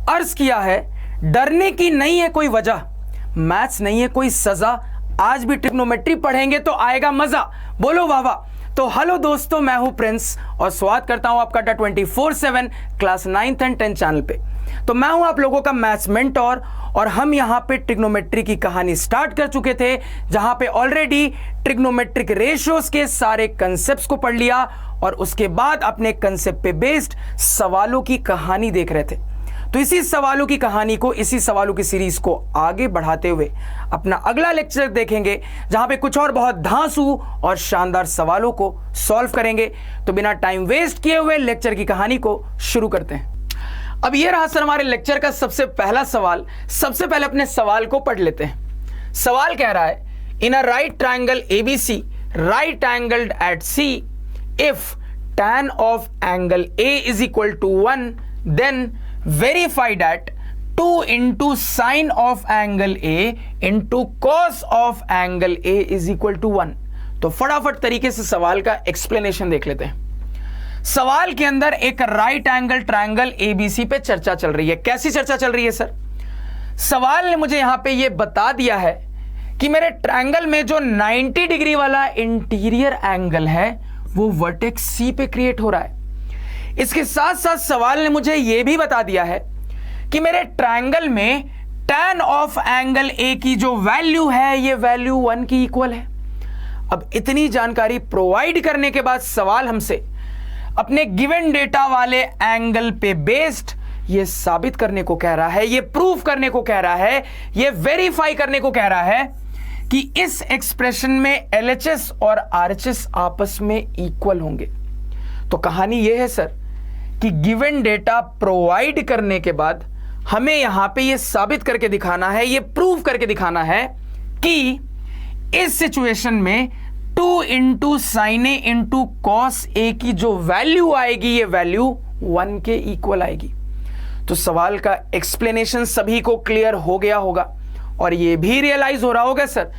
अर्ज किया है, डरने की नहीं है कोई वजह, मैथ्स नहीं है कोई सजा, आज भी ट्रिग्नोमेट्री पढ़ेंगे तो आएगा मजा, बोलो वाह वाह। तो हेलो दोस्तों, मैं हूं प्रिंस और स्वागत करता हूं आपका 24/7 class 9th and 10th channel पे। तो मैं हूं आप लोगों का मैथ्स मेंटोर और हम यहां पे ट्रिग्नोमेट्री की कहानी स्टार्ट कर चुके थे, जहां पे ऑलरेडी ट्रिग्नोमेट्रिक रेशियोज के सारे कंसेप्ट्स को पढ़ लिया और उसके बाद अपने कंसेप्ट पे बेस्ड सवालों की कहानी देख रहे थे। तो इसी सवालों की कहानी को, इसी सवालों की सीरीज को आगे बढ़ाते हुए अपना अगला लेक्चर देखेंगे, जहां पे कुछ और बहुत धांसू और शानदार सवालों को सॉल्व करेंगे। तो बिना टाइम वेस्ट किए हुए लेक्चर की कहानी को शुरू करते हैं। अब ये रहा सर हमारे लेक्चर का सबसे पहला सवाल। सबसे पहले अपने सवाल को पढ़ लेते हैं। सवाल कह रहा है, in a right triangle ABC right angled at C, if tan of angle A is equal to 1, then verify that 2 into sine of angle A into cos of angle A is equal to 1। तो फटाफट तरीके से सवाल का explanation देख लेते हैं। सवाल के अंदर एक राइट एंगल ट्रायंगल एबीसी पे चर्चा चल रही है। कैसी चर्चा चल रही है सर? सवाल ने मुझे यहां पे ये बता दिया है कि मेरे ट्रायंगल में जो 90 डिग्री वाला इंटीरियर एंगल है वो वर्टेक्स सी पे क्रिएट हो रहा है। इसके साथ साथ सवाल ने मुझे यह भी बता दिया है कि मेरे ट्रायंगल में tan ऑफ एंगल ए की जो वैल्यू है ये वैल्यू 1 की इक्वल है। अब इतनी जानकारी प्रोवाइड करने के बाद सवाल हमसे अपने गिवन डेटा वाले एंगल पे बेस्ड ये साबित करने को कह रहा है, ये प्रूफ करने को कह रहा है, ये वेरीफाई करने को कह रहा है कि इस एक्सप्रेशन में LHS और RHS आपस में इक्वल होंगे। तो कहानी यह है सर कि गिवन डेटा प्रोवाइड करने के बाद हमें यहां पे यह साबित करके दिखाना है, यह प्रूव करके दिखाना है कि इस सिचुएशन में 2 into sine A into cos A की जो वैल्यू आएगी ये वैल्यू 1 के इक्वल आएगी। तो सवाल का एक्सप्लेनेशन सभी को क्लियर हो गया होगा और ये भी रियलाइज हो रहा होगा सर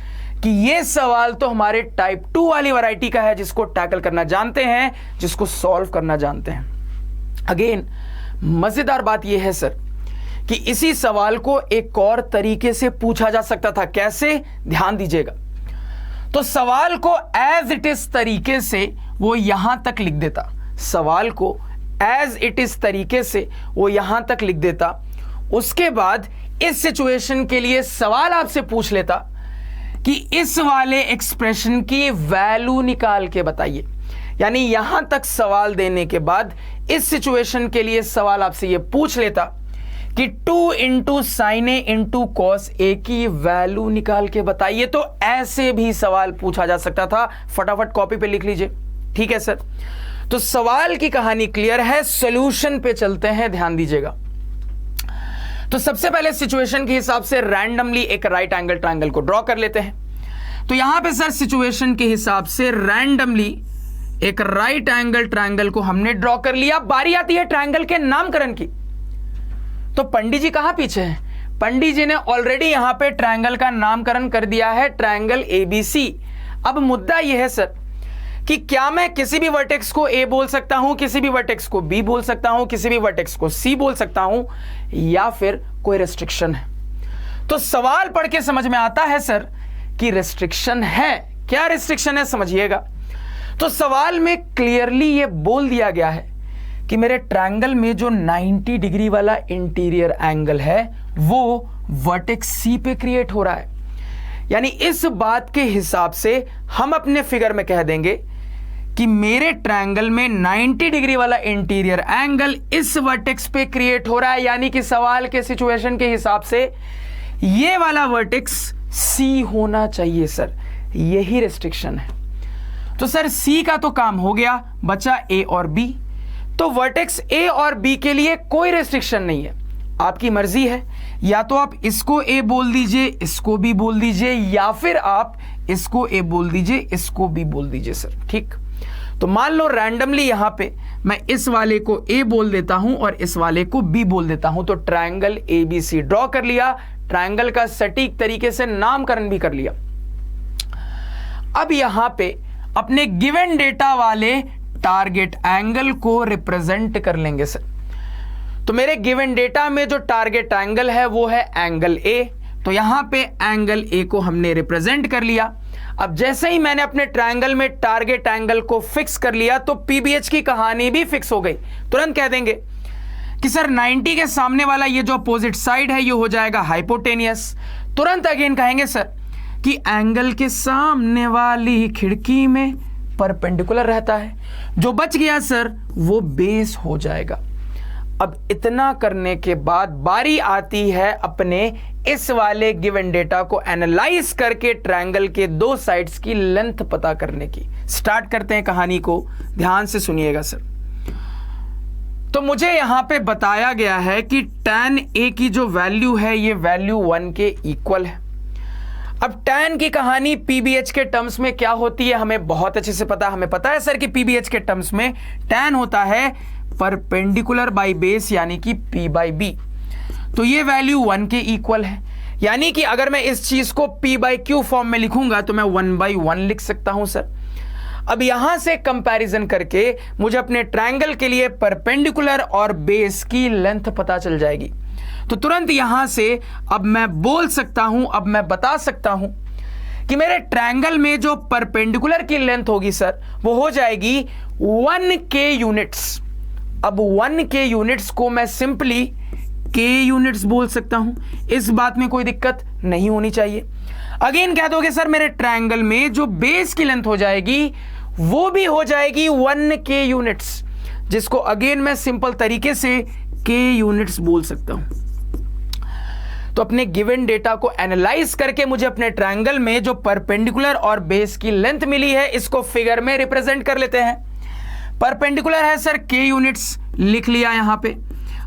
कि ये सवाल तो हमारे टाइप 2 वाली वैरायटी का है, जिसको टैकल करना जानते हैं, जिसको सॉल्व करना जानते हैं। अगेन मजेदार बात यह है सर कि इसी सवाल को एक और तरीके से पूछा जा सकता था। कैसे? ध्यान दीजिएगा। तो सवाल को एज इट इज तरीके से वो यहां तक लिख देता, सवाल को एज इट इज तरीके से वो यहां तक लिख देता। उसके बाद इस सिचुएशन के लिए सवाल आपसे पूछ लेता कि इस वाले एक्सप्रेशन की वैल्यू निकाल के बताइए। यानी यहां तक सवाल देने के बाद इस सिचुएशन के लिए सवाल आपसे यह पूछ लेता कि 2 into sine A into cos A की वैल्यू निकाल के बताइए। तो ऐसे भी सवाल पूछा जा सकता था। फटाफट कॉपी पे लिख लीजिए। ठीक है सर? तो सवाल की कहानी क्लियर है, सॉल्यूशन पे चलते हैं, ध्यान दीजिएगा। तो सबसे पहले सिचुएशन के हिसाब से रैंडमली एक राइट एंगल ट्रायंगल को ड्रॉ कर लेते हैं। तो यहां पे सर सिचुएशन के हिसाब से रैंडमली एक राइट एंगल ट्रायंगल को हमने ड्रॉ कर लिया। बारी आती है ट्रायंगल के नामकरण की। तो पंडित जी कहां पीछे हैं? पंडित जी ने ऑलरेडी यहां पे ट्रायंगल का नामकरण कर दिया है, ट्रायंगल एबीसी। अब मुद्दा यह है सर कि क्या मैं किसी भी वर्टेक्स को ए बोल सकता हूं, किसी भी वर्टेक्स को बी बोल सकता हूं, किसी भी वर्टेक्स को सी बोल सकता हूं, या फिर कोई रेस्ट्रिक्शन है? तो सवाल पढ़ के समझ में आता है सर कि रेस्ट्रिक्शन है। क्या रेस्ट्रिक्शन है समझिएगा। तो सवाल में क्लियरली यह बोल दिया गया है कि मेरे ट्रायंगल में जो 90 डिग्री वाला इंटीरियर एंगल है वो वर्टेक्स सी पे क्रिएट हो रहा है। यानी इस बात के हिसाब से हम अपने फिगर में कह देंगे कि मेरे ट्रायंगल में 90 डिग्री वाला इंटीरियर एंगल इस वर्टेक्स पे क्रिएट हो रहा है। यानी कि सवाल के सिचुएशन के हिसाब से ये वाला वर्टेक्स सी होना चाहिए सर। यही रेस्ट्रिक्शन है। तो सर सी का तो काम हो गया, बचा ए और बी। तो वर्टेक्स ए और बी के लिए कोई रेस्ट्रिक्शन नहीं है, आपकी मर्जी है। या तो आप इसको ए बोल दीजिए, इसको बी बोल दीजिए, या फिर आप इसको ए बोल दीजिए, इसको बी बोल दीजिए सर। ठीक। तो मान लो रैंडमली यहां पे मैं इस वाले को ए बोल देता हूं और इस वाले को बी बोल देता हूं। तो ट्रायंगल एबीसी ड्रॉ कर लिया, ट्रायंगल का सटीक तरीके से नामकरण भी कर लिया। अब यहां पे अपने गिवन डेटा वाले टारगेट एंगल को रिप्रेजेंट कर लेंगे सर। तो मेरे गिवन डेटा में जो टारगेट एंगल है वो है एंगल ए, तो यहां पे एंगल ए को हमने रिप्रेजेंट कर लिया। अब जैसे ही मैंने अपने ट्रायंगल में टारगेट एंगल को फिक्स कर लिया तो पीबीएच की कहानी भी फिक्स हो गई। तुरंत कह देंगे कि सर 90 के सामने वाला ये जो अपोजिट साइड है ये हो जाएगा हाइपोटेनियस। तुरंत अगेन कहेंगे सर कि एंगल के सामने वाली खिड़की में परपेंडिकुलर रहता है, जो बच गया सर वो बेस हो जाएगा। अब इतना करने के बाद बारी आती है अपने इस वाले गिवन डेटा को एनालाइज करके ट्रायंगल के दो साइड्स की लेंथ पता करने की। स्टार्ट करते हैं कहानी को, ध्यान से सुनिएगा सर। तो मुझे यहां पे बताया गया है कि tan a की जो वैल्यू है ये वैल्यू 1 के इक्वल है। अब tan की कहानी पीबीएच के टर्म्स में क्या होती है हमें बहुत अच्छे से पता है। हमें पता है सर कि पीबीएच के टर्म्स में tan होता है परपेंडिकुलर बाई बेस यानी कि p बाई b। तो ये वैल्यू 1 के इक्वल है, यानी कि अगर मैं इस चीज को p बाई q फॉर्म में लिखूंगा तो मैं 1 बाई 1 लिख सकता हूं सर। अब यहां से कंपैरिजन करके मुझे अपने ट्रायंगल के लिए परपेंडिकुलर और बेस की लेंथ पता चल जाएगी। तो तुरंत यहां से अब मैं बोल सकता हूं, अब मैं बता सकता हूं कि मेरे ट्रायंगल में जो परपेंडिकुलर की लेंथ होगी सर वो हो जाएगी 1k यूनिट्स। अब 1k यूनिट्स को मैं सिंपली k यूनिट्स बोल सकता हूं, इस बात में कोई दिक्कत नहीं होनी चाहिए। अगेन कह दोगे सर मेरे ट्रायंगल में जो बेस की लेंथ हो जाएगी वो भी हो जाएगी 1k यूनिट्स, जिसको अगेन मैं सिंपल तरीके से k यूनिट्स बोल सकता हूं। तो अपने गिवन डेटा को एनालाइज करके मुझे अपने ट्रायंगल में जो परपेंडिकुलर और बेस की लेंथ मिली है इसको फिगर में रिप्रेजेंट कर लेते हैं। परपेंडिकुलर है सर k यूनिट्स, लिख लिया यहां पे।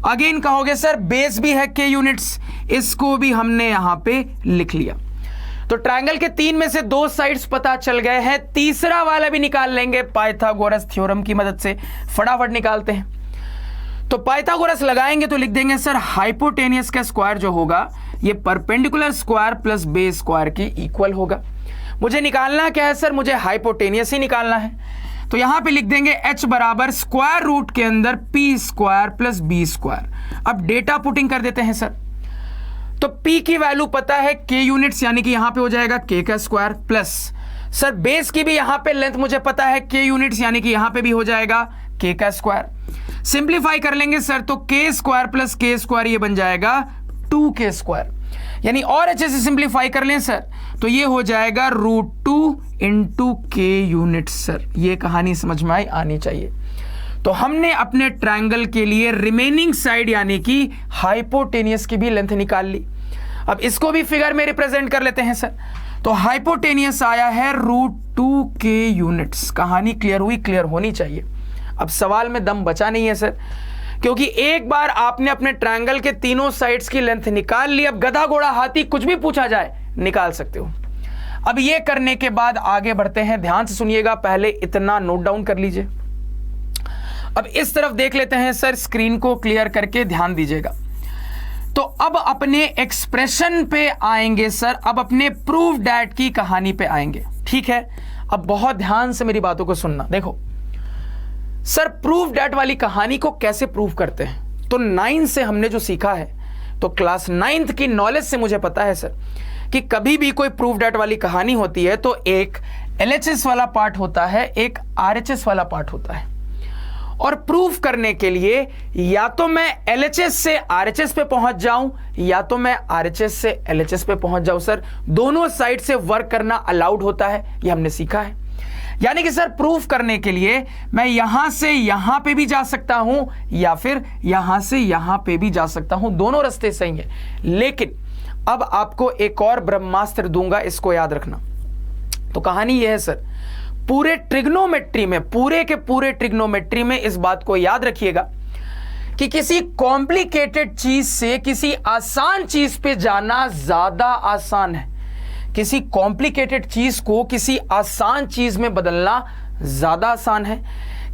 अगेन कहोगे सर बेस भी है k यूनिट्स, इसको भी हमने यहां पे लिख लिया। तो ट्रायंगल के 3 में से 2 साइड्स पता चल गए हैं, तीसरा वाला भी निकाल लेंगे पाइथागोरस थ्योरम की मदद से। फटाफट निकालते हैं। तो पाइथागोरस लगाएंगे तो लिख देंगे सर हाइपोटेनियस का स्क्वायर जो होगा ये perpendicular square plus base square के इक्वल होगा। मुझे निकालना क्या है सर, मुझे हाइपोटेनियस ही निकालना है। तो यहां पे लिख देंगे h बराबर स्क्वायर रूट के अंदर p square plus b square. अब डेटा पुटिंग कर देते हैं सर। तो p की वैल्यू पता है k यूनिट्स, यानी कि यहां पे हो जाएगा k का स्क्वायर प्लस सर बेस की भी यहां पे लेंथ मुझे पता है k यूनिट्स, यानी कि यहां पे भी हो जाएगा k का स्क्वायर। सिंप्लीफाई कर लेंगे सर तो k square plus k square ये बन जाएगा 2k स्क्वायर, यानी और अच्छे से सिंप्लीफाई कर लें सर तो ये हो जाएगा √2 इंटू k यूनिट्स। सर ये कहानी समझ में आनी चाहिए। तो हमने अपने ट्रायंगल के लिए रिमेनिंग साइड यानी कि हाइपोटेनियस की भी लेंथ निकाल ली। अब इसको भी फिगर में रिप्रेजेंट कर लेते हैं सर। तो हाइपोटेनियस आया है √2k यूनिट्स। कहानी क्लियर हुई, क्लियर होनी चाहिए। अब सवाल में दम बचा नहीं है सर, क्योंकि एक बार आपने अपने ट्रायंगल के तीनों साइड्स की लेंथ निकाल ली। अब गधा घोड़ा हाथी कुछ भी पूछा जाए निकाल सकते हो। अब ये करने के बाद आगे बढ़ते हैं, ध्यान से सुनिएगा, पहले इतना नोट डाउन कर लीजिए। अब इस तरफ देख लेते हैं सर, स्क्रीन को क्लियर करके ध्यान दीजिएगा। तो अब अपने एक्सप्रेशन पे आएंगे सर, अब अपने प्रूव डैट की कहानी पे आएंगे, ठीक है। अब बहुत ध्यान से मेरी बातों को सुनना। देखो सर प्रूव डैट वाली कहानी को कैसे प्रूव करते हैं, तो 9 से हमने जो सीखा है, तो क्लास 9th की नॉलेज से मुझे पता है सर कि कभी भी कोई प्रूव डैट वाली कहानी होती है तो एक LHS वाला पार्ट होता है, एक RHS वाला पार्ट होता है। और प्रूफ करने के लिए या तो मैं LHS से RHS पे पहुंच जाऊं या तो मैं RHS से LHS पे पहुंच जाऊं सर, दोनों साइड से वर्क करना अलाउड होता है, ये हमने सीखा है। यानी कि सर प्रूफ करने के लिए मैं यहां से यहां पे भी जा सकता हूं या फिर यहां से यहां पे भी जा सकता हूं, दोनों रास्ते सही है। लेकिन अब आपको एक और ब्रह्मास्त्र दूंगा, इसको याद रखना। तो कहानी यह है सर, पूरे ट्रिग्नोमेट्री में, पूरे के पूरे ट्रिग्नोमेट्री में इस बात को याद रखिएगा कि किसी कॉम्प्लिकेटेड चीज से किसी आसान चीज पे जाना ज्यादा आसान है। किसी कॉम्प्लिकेटेड चीज को किसी आसान चीज में बदलना ज्यादा आसान है।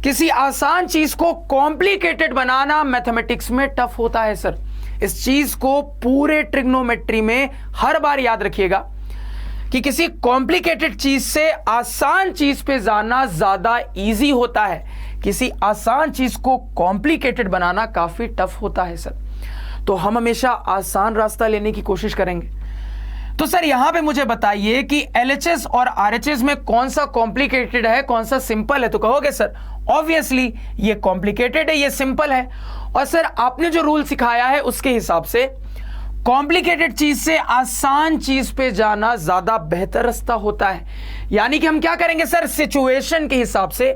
किसी आसान चीज को कॉम्प्लिकेटेड बनाना मैथमेटिक्स में टफ होता है सर। इस चीज को पूरे ट्रिग्नोमेट्री में हर बार याद रखिएगा कि किसी कॉम्प्लिकेटेड चीज से आसान चीज पे जाना ज्यादा इजी होता है। किसी आसान चीज को कॉम्प्लिकेटेड बनाना काफी टफ होता है सर, तो हम हमेशा आसान रास्ता लेने की कोशिश करेंगे। तो सर यहां पे मुझे बताइए कि LHS और RHS में कौन सा कॉम्प्लिकेटेड है, कौन सा सिंपल है? तो कहोगे सर ऑब्वियसली ये कॉम्प्लिकेटेड है, ये सिंपल है। और सर आपने जो रूल सिखाया है उसके हिसाब से कॉम्प्लिकेटेड चीज से आसान चीज पे जाना ज्यादा बेहतर रास्ता होता है। यानी कि हम क्या करेंगे सर, सिचुएशन के हिसाब से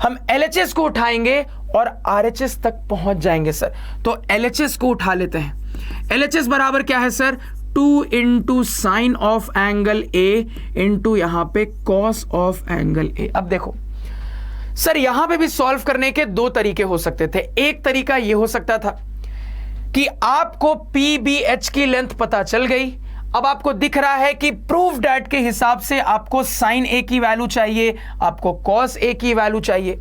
हम LHS को उठाएंगे और RHS तक पहुंच जाएंगे सर। तो LHS को उठा लेते हैं। LHS बराबर क्या है sir, 2 into sine of angle A into यहां पे कॉस ऑफ एंगल ए। अब देखो सर यहां पे भी सॉल्व करने के दो तरीके हो सकते थे। एक तरीका यह हो सकता था कि आपको PBH की लेंथ पता चल गई, अब आपको दिख रहा है कि प्रूफ डैट के हिसाब से आपको साइन ए की वैल्यू चाहिए, आपको कॉस ए की वैल्यू चाहिए।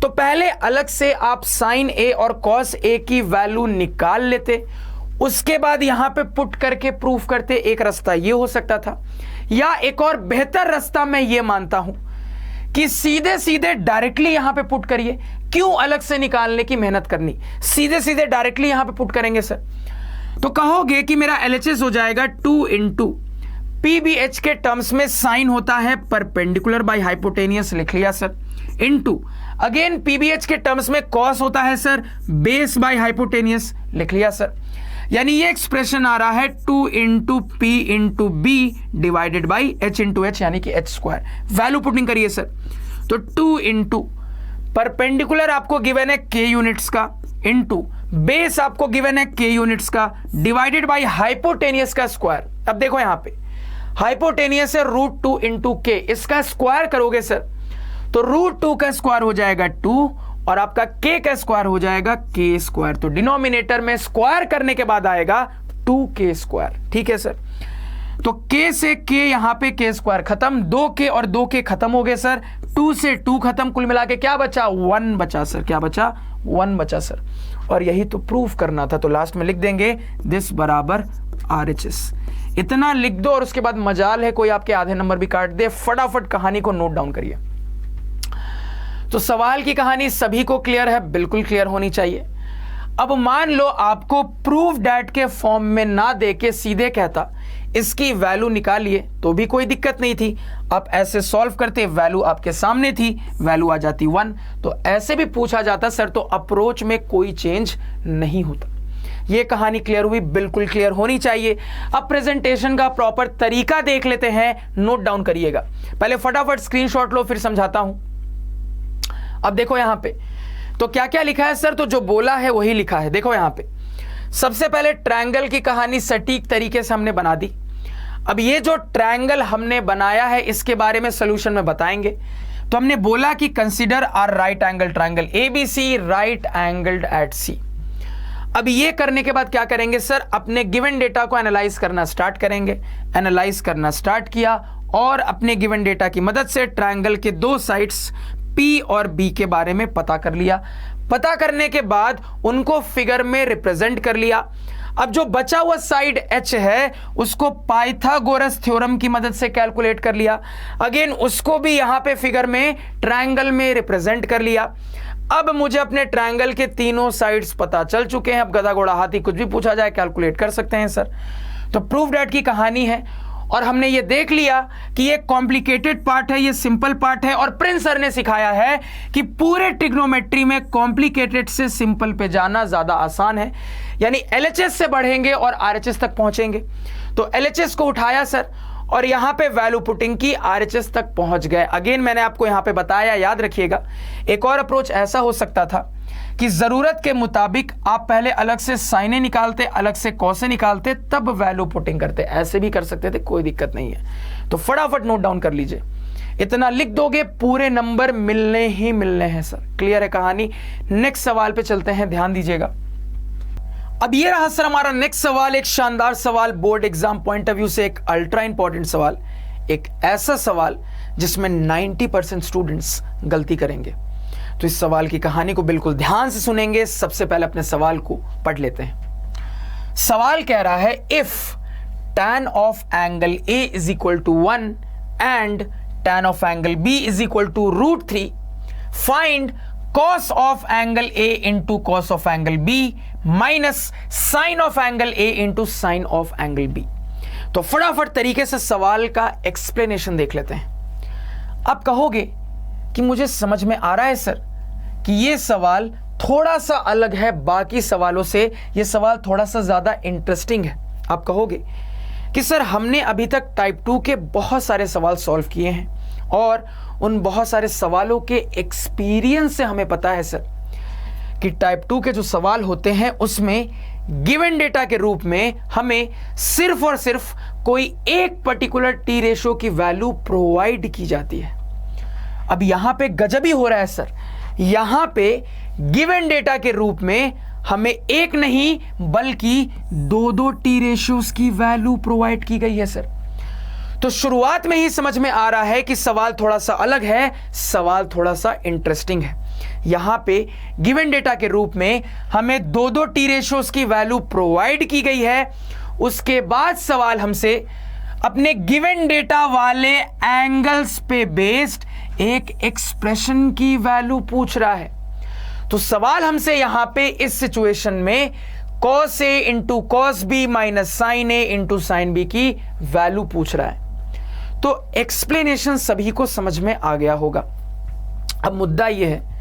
तो पहले अलग से आप साइन ए और कॉस ए की वैल्यू निकाल लेते, उसके बाद यहां पे पुट करके प्रूफ करते। एक रास्ता यह हो सकता था, या एक और बेहतर रास्ता मैं यह मानता हूं कि सीधे सीधे डायरेक्टली यहां पे पुट करिए। क्यों अलग से निकालने की मेहनत करनी, सीधे सीधे डायरेक्टली यहां पे पुट करेंगे सर। तो कहोगे कि मेरा LHS हो जाएगा 2 इंटू PBH के टर्म्स में साइन होता है परपेंडिकुलर बाय हाइपोटेनियस, लिख लिया सर, इंटू अगेन PBH के टर्म्स में कॉस होता है सर बेस बाय हाइपोटेनियस, लिख लिया सर। यानी ये एक्सप्रेशन आ रहा है 2 into P into B divided by h into H, यानी कि h स्क्वायर। वैल्यू पुटिंग करिए सर, तो 2 इंटू परपेंडिकुलर आपको गिवन है k यूनिट्स का, इंटू बेस आपको गिवन है k यूनिट्स का, डिवाइडेड बाई हाइपोटेनियस का स्क्वायर। अब देखो यहां पे हाइपोटेनियस है √2 इंटू k, इसका स्क्वायर करोगे सर तो √2 का स्क्वायर हो जाएगा 2 और आपका k का स्क्वायर हो जाएगा k स्क्वायर। तो डिनोमिनेटर में स्क्वायर करने के बाद आएगा 2k स्क्वायर, ठीक है सर। तो k से k यहां पे k स्क्वायर खत्म, 2k और 2k खत्म हो गए सर, 2 से 2 खत्म, कुल मिला के क्या बचा, 1 बचा सर। क्या बचा, 1 बचा सर। और यही तो प्रूफ करना था, तो लास्ट में लिख देंगे दिस बराबर RHS। इतना लिख दो और उसके बाद मजाल है कोई आपके आधे नंबर भी काट दे। फटाफट कहानी को नोट डाउन करिए। तो सवाल की कहानी सभी को क्लियर है, बिल्कुल क्लियर होनी चाहिए। अब मान लो आपको प्रूफ डैट के फॉर्म में ना देके सीधे कहता इसकी वैल्यू निकालिए, तो भी कोई दिक्कत नहीं थी। आप ऐसे सॉल्व करते, वैल्यू आपके सामने थी, वैल्यू आ जाती 1। तो ऐसे भी पूछा जाता सर, तो अप्रोच में कोई चेंज नहीं होता। ये कहानी क्लियर हुई, बिल्कुल क्लियर होनी चाहिए। अब प्रेजेंटेशन का प्रॉपर तरीका देख लेते हैं, नोट डाउन करिएगा। पहले फटाफट स्क्रीनशॉट लो, फिर समझाता हूं। अब देखो यहां पे तो क्या क्या लिखा है सर, तो जो बोला है वही लिखा है। देखो यहां पे सबसे पहले ट्रायंगल की कहानी सटीक तरीके से हमने बना दी। अब ये जो ट्रायंगल हमने बनाया है इसके बारे में सॉल्यूशन में बताएंगे। तो हमने बोला कि consider are right angle triangle ABC right angled at C। अब ये करने के बाद क्या करेंगे सर, अपने गिवन डेटा को एनालाइज करना स्टार्ट करेंगे। एनालाइज करना स्टार्ट किया और अपने गिवन डेटा की मदद से ट्रायंगल के दो साइड्स P और B के बारे में पता कर लिया। पता करने के बाद उनको फिगर में रिप्रेजेंट कर लिया। अब जो बचा हुआ साइड H है उसको पाइथागोरस थ्योरम की मदद से कैलकुलेट कर लिया। अगेन उसको भी यहां पे फिगर में ट्रायंगल में रिप्रेजेंट कर लिया। अब मुझे अपने ट्रायंगल के तीनों साइड्स पता चल चुके हैं। अब गधा घोड़ा हाथी कुछ भी पूछा जाए कैलकुलेट कर सकते हैं सर। तो प्रूफ डैट की कहानी है और हमने ये देख लिया कि ये कॉम्प्लिकेटेड पार्ट है, ये सिंपल पार्ट है। और प्रिंस सर ने सिखाया है कि पूरे ट्रिग्नोमेट्री में कॉम्प्लिकेटेड से सिंपल पे जाना ज्यादा आसान है। यानी LHS से बढ़ेंगे और RHS तक पहुंचेंगे। तो LHS को उठाया सर और यहां पे वैल्यू पुटिंग की, RHS तक पहुंच गए। अगेन मैंने आपको यहां पे बताया, याद रखिएगा। एक और अप्रोच ऐसा हो सकता था कि जरूरत के मुताबिक आप पहले अलग से साइने निकालते, अलग से कॉसे निकालते, तब वैल्यू पुटिंग करते। ऐसे भी कर सकते थे, कोई दिक्कत नहीं है। तो फटाफट नोट डाउन कर लीजिए। इतना लिख दोगे पूरे नंबर मिलने ही मिलने हैं सर। क्लियर है कहानी। नेक्स्ट सवाल पे चलते हैं, ध्यान दीजिएगा। अब ये रहा सर हमारा नेक्स्ट सवाल, एक शानदार सवाल, board exam point of view से एक अल्ट्रा इंपॉर्टेंट सवाल, एक ऐसा सवाल जिसमें 90% स्टूडेंट्स गलती करेंगे। तो इस सवाल की कहानी को बिल्कुल ध्यान से सुनेंगे। सबसे पहले अपने सवाल को पढ़ लेते हैं। सवाल कह रहा है if tan of angle A is equal to 1 and tan of angle B is equal to √3 find cos of angle A into cos of angle B minus sine of angle A into sine of angle B। तो फटाफट तरीके से सवाल का explanation देख लेते हैं। आप कहोगे कि मुझे समझ में आ रहा है सर कि ये सवाल थोड़ा सा अलग है बाकी सवालों से, ये सवाल थोड़ा सा ज़्यादा इंटरेस्टिंग है। आप कहोगे कि सर हमने अभी तक टाइप 2 के बहुत सारे सवाल सॉल्व किए हैं और उन बहुत सारे सवालों के एक्सपीरियंस से हमें पता है सर कि टाइप 2 के जो सवाल होते हैं उसमें गिवन डेटा के रूप में हमें सिर्फ और सिर्फ कोई एक पर्टिकुलर टी रेशो की वैल्यू प्रोवाइड की जाती है। अब यहां पे गजब ही हो रहा है सर, यहां पे गिवन डेटा के रूप में हमें एक नहीं बल्कि दो टी रेशियोज की वैल्यू प्रोवाइड की गई है सर। तो शुरुआत में ही समझ में आ रहा है कि सवाल थोड़ा सा अलग है, सवाल थोड़ा सा इंटरेस्टिंग है। यहां पे गिवन डेटा के रूप में हमें दो टी रेशियोज की वैल्यू प्रोवाइड की गई है। उसके बाद सवाल हमसे अपने गिवन डेटा वाले एंगल्स पे बेस्ड एक एक्सप्रेशन की वैल्यू पूछ रहा है। तो सवाल हमसे यहां पे इस सिचुएशन में cos A into cos B minus sine A into sine B की वैल्यू पूछ रहा है। तो एक्सप्लेनेशन सभी को समझ में आ गया होगा। अब मुद्दा यह है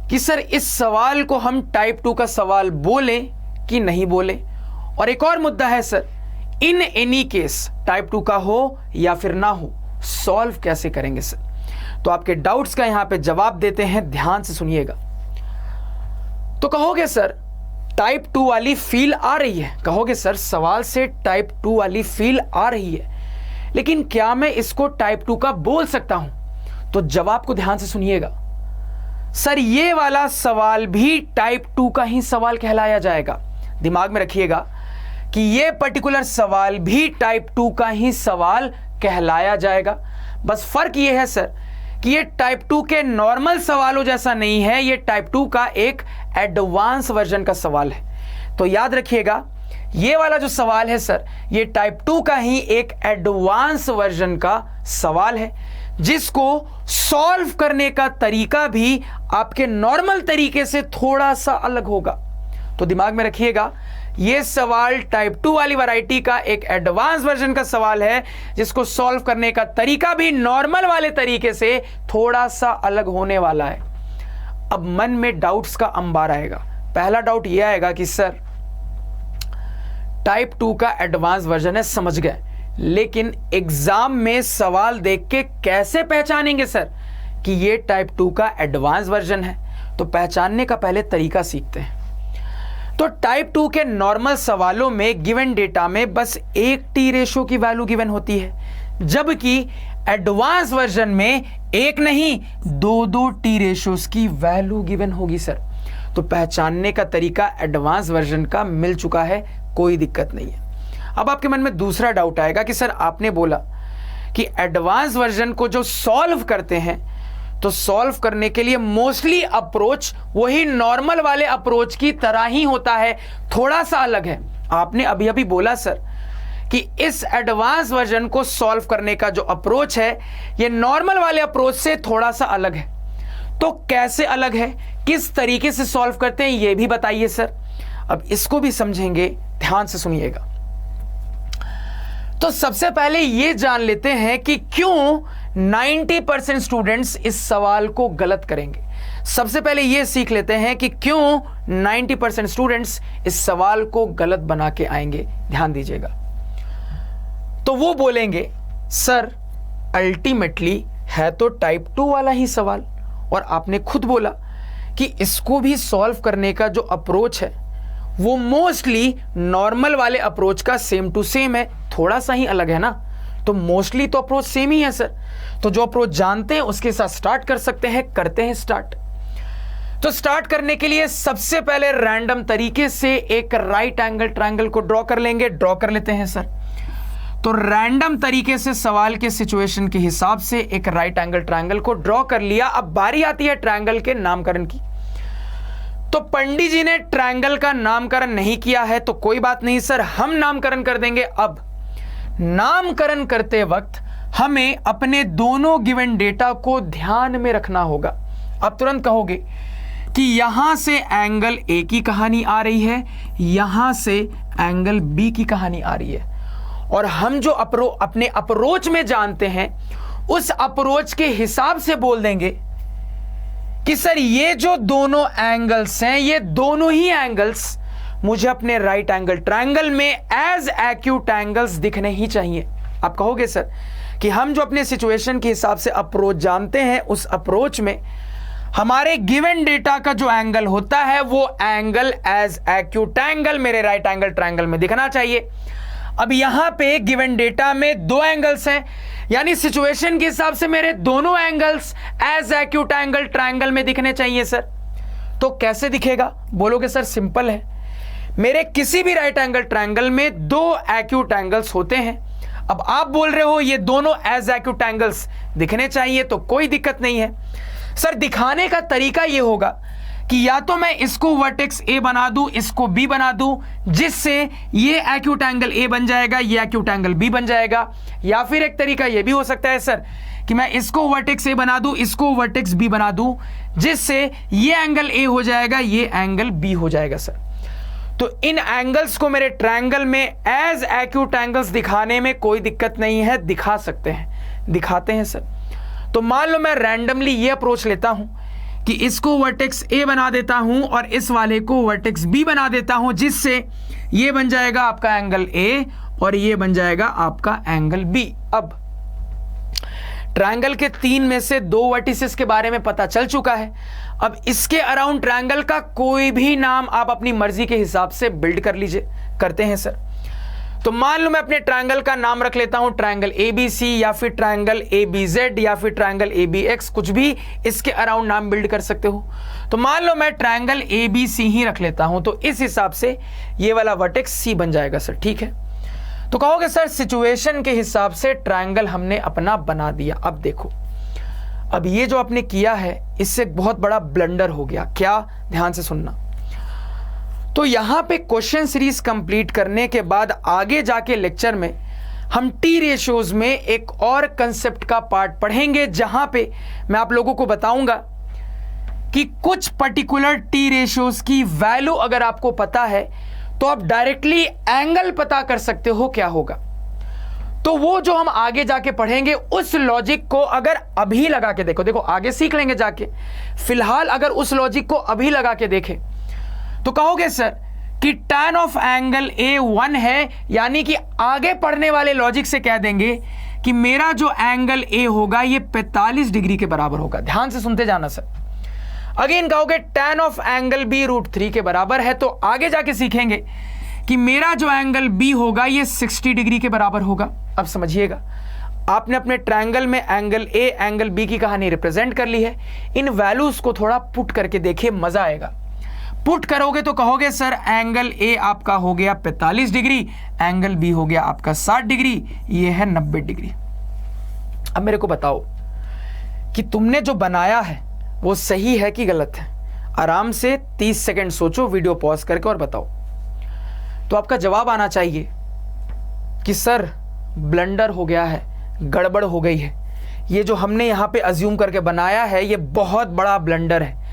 कि सर इस सवाल को हम टाइप 2 का सवाल बोले कि नहीं बोले, और एक और मुद्दा है sir in any case type 2 का हो या फिर ना हो सॉल्व कैसे करेंगे सर। तो आपके डाउट्स का यहां पे जवाब देते हैं, ध्यान से सुनिएगा। तो कहोगे सर टाइप 2 वाली फील आ रही है, कहोगे सर सवाल से टाइप 2 वाली फील आ रही है, लेकिन क्या मैं इसको टाइप 2 का बोल सकता हूं? तो जवाब को ध्यान से सुनिएगा। सर ये वाला सवाल भी टाइप 2 का ही सवाल कहलाया जाएगा। दिमाग में रखिएगा कि ये पर्टिकुलर सवाल भी टाइप 2 का ही सवाल कहलाया जाएगा। बस फर्क ये है सर कि ये टाइप 2 के नॉर्मल सवालों जैसा नहीं है, ये टाइप 2 का एक एडवांस वर्जन का सवाल है। तो याद रखिएगा ये वाला जो सवाल है सर ये टाइप 2 का ही एक एडवांस वर्जन का सवाल है, जिसको सॉल्व करने का तरीका भी आपके नॉर्मल तरीके से थोड़ा सा अलग होगा। तो दिमाग में रखिएगा ये सवाल टाइप 2 वाली वैरायटी का एक एडवांस वर्जन का सवाल है, जिसको सॉल्व करने का तरीका भी नॉर्मल वाले तरीके से थोड़ा सा अलग होने वाला है। अब मन में डाउट्स का अंबार आएगा। पहला डाउट यह आएगा कि सर टाइप 2 का एडवांस वर्जन है, समझ गए, लेकिन एग्जाम में सवाल देख के कैसे पहचानेंगे सर कि ये टाइप 2 का एडवांस वर्जन है? तो पहचानने का पहले तरीका सीखते हैं। तो टाइप 2 के नॉर्मल सवालों में गिवन डेटा में बस एक टी रेशो की वैल्यू गिवन होती है, जबकि एडवांस वर्जन में एक नहीं दो टी रेशोस की वैल्यू गिवन होगी सर। तो पहचानने का तरीका एडवांस वर्जन का मिल चुका है, कोई दिक्कत नहीं है। अब आपके मन में दूसरा डाउट आएगा कि सर आपने बोला कि एडवांस वर्जन को जो सॉल्व करते हैं तो सॉल्व करने के लिए मोस्टली अप्रोच वही नॉर्मल वाले अप्रोच की तरह ही होता है, थोड़ा सा अलग है। आपने अभी अभी बोला सर कि इस एडवांस वर्जन को सॉल्व करने का जो अप्रोच है ये नॉर्मल वाले अप्रोच से थोड़ा सा अलग है। तो कैसे अलग है, किस तरीके से सॉल्व करते हैं ये भी बताइए सर। अब इसको भी समझेंगे, ध्यान से सुनिएगा। तो सबसे पहले ये जान लेते हैं कि क्यों 90% स्टूडेंट्स इस सवाल को गलत करेंगे। सबसे पहले ये सीख लेते हैं कि क्यों 90% स्टूडेंट्स इस सवाल को गलत बना के आएंगे। ध्यान दीजिएगा। तो वो बोलेंगे सर अल्टीमेटली है तो टाइप 2 वाला ही सवाल, और आपने खुद बोला कि इसको भी सॉल्व करने का जो अप्रोच है वो मोस्टली नॉर्मल वाले अप्रोच का सेम टू सेम है, थोड़ा सा ही अलग है ना। तो मोस्टली तो अप्रोच सेम ही है सर। तो जो अप्रोच जानते हैं उसके साथ स्टार्ट कर सकते हैं, करते हैं स्टार्ट। तो स्टार्ट करने के लिए सबसे पहले रैंडम तरीके से एक राइट एंगल ट्रायंगल को ड्रॉ कर लेंगे। ड्रॉ कर लेते हैं सर। तो रैंडम तरीके से सवाल के सिचुएशन के हिसाब से एक राइट एंगल ट्रायंगल को ड्रॉ कर लिया। अब बारी आती है ट्रायंगल के नामकरण की। तो पंडित जी ने ट्रायंगल का नामकरण नहीं किया है तो कोई बात नहीं सर, हम नामकरण कर देंगे। अब नामकरण करते वक्त हमें अपने दोनों गिवन डेटा को ध्यान में रखना होगा। अब तुरंत कहोगे कि यहां से एंगल ए की कहानी आ रही है, यहां से एंगल बी की कहानी आ रही है, और हम जो अपने अप्रोच में जानते हैं उस अप्रोच के हिसाब से बोल देंगे कि सर ये जो दोनों एंगल्स हैं, ये दोनों ही एंगल्स मुझे अपने राइट एंगल ट्रायंगल में एज एक्यूट एंगल्स दिखने ही चाहिए। आप कहोगे सर कि हम जो अपने सिचुएशन के हिसाब से अप्रोच जानते हैं, उस अप्रोच में हमारे गिवन डेटा का जो एंगल होता है वो एंगल एज एक्यूट एंगल मेरे राइट एंगल ट्रायंगल में दिखना चाहिए। अब यहां पे गिवन डेटा में दो एंगल्स हैं, यानी सिचुएशन के हिसाब से मेरे दोनों angles as acute angle triangle में दिखने चाहिए सर। तो कैसे दिखेगा? बोलोगे सर सिंपल है, मेरे किसी भी राइट एंगल ट्रायंगल में दो एक्यूट एंगल्स होते हैं। अब आप बोल रहे हो ये दोनों एज एक्यूट एंगल्स दिखने चाहिए, तो कोई दिक्कत नहीं है सर। दिखाने का तरीका ये होगा कि या तो मैं इसको वर्टेक्स ए बना दूं, इसको बी बना दूं, जिससे ये एक्यूट एंगल ए बन जाएगा, ये एक्यूट एंगल बी बन जाएगा, या फिर एक तरीका ये भी हो सकता है सर कि मैं इसको वर्टेक्स ए बना दूं, इसको वर्टेक्स बी बना दूं, जिससे ये एंगल ए हो जाएगा, ये एंगल बी हो जाएगा सर। तो इन एंगल्स को मेरे ट्रायंगल में एज एक्यूट एंगल्स दिखाने में कोई दिक्कत नहीं है, दिखा सकते हैं, दिखाते हैं सर। तो मान लो मैं रैंडमली ये अप्रोच लेता हूं कि इसको वर्टेक्स ए बना देता हूं और इस वाले को वर्टेक्स बी बना देता हूं, जिससे ये बन जाएगा आपका एंगल ए और ये बन जाएगा आपका एंगल बी। अब ट्रायंगल के 3 में से 2 वर्टिसेस के बारे में पता चल चुका है। अब इसके अराउंड ट्रायंगल का कोई भी नाम आप अपनी मर्जी के हिसाब से बिल्ड कर लीजिए। करते हैं सर। तो मान लो मैं अपने ट्रायंगल का नाम रख लेता हूं ट्रायंगल ABC, या फिर ट्रायंगल ABZ, या फिर ट्रायंगल ABX, कुछ भी इसके अराउंड नाम बिल्ड कर सकते हो। तो मान लो मैं ट्रायंगल ABC ही रख लेता हूं, तो इस हिसाब से ये वाला वर्टेक्स C बन जाएगा सर। ठीक है, तो कहोगे सर सिचुएशन के हिसाब से ट्रायंगल हमने अपना बना दिया। अब देखो, अब ये जो आपने किया है इससे बहुत बड़ा ब्लंडर हो गया। क्या? ध्यान से सुनना। तो यहां पे क्वेश्चन सीरीज कंप्लीट करने के बाद आगे जाके लेक्चर में हम टी रेशियोज में एक और कंसेप्ट का पार्ट पढ़ेंगे, जहां पे मैं आप लोगों को बताऊंगा कि कुछ पर्टिकुलर टी रेशियोज की वैल्यू अगर आपको पता है तो आप डायरेक्टली एंगल पता कर सकते हो क्या होगा। तो वो जो हम आगे जाके पढ़ेंगे उस लॉजिक को अगर अभी लगा के देखो आगे सीख लेंगे जाके, फिलहाल अगर उस लॉजिक को अभी लगा के देखें तो कहोगे सर कि tan ऑफ एंगल ए 1 है, यानी कि आगे पढ़ने वाले लॉजिक से कह देंगे कि मेरा जो एंगल ए होगा ये 45 डिग्री के बराबर होगा। ध्यान से सुनते जाना सर। अगेन कहोगे tan ऑफ एंगल बी √3 के बराबर है, तो आगे जाके सीखेंगे कि मेरा जो एंगल बी होगा ये 60 डिग्री के बराबर होगा। अब समझिएगा, आपने अपने ट्रायंगल में एंगल ए एंगल बी की कहानी रिप्रेजेंट कर ली है। इन वैल्यूज को थोड़ा पुट करके देखिए, मजा आएगा। पुट करोगे तो कहोगे सर एंगल ए आपका हो गया 45 डिग्री, एंगल बी हो गया आपका 60 डिग्री, ये है 90 डिग्री। अब मेरे को बताओ कि तुमने जो बनाया है वो सही है कि गलत है? आराम से 30 सेकंड सोचो, वीडियो पॉज करके और बताओ। तो आपका जवाब आना चाहिए कि सर ब्लंडर हो गया है, गड़बड़ हो गई है, ये जो हमने यहाँ पे अज्यूम करके बनाया है ये बहुत बड़ा ब्लंडर है।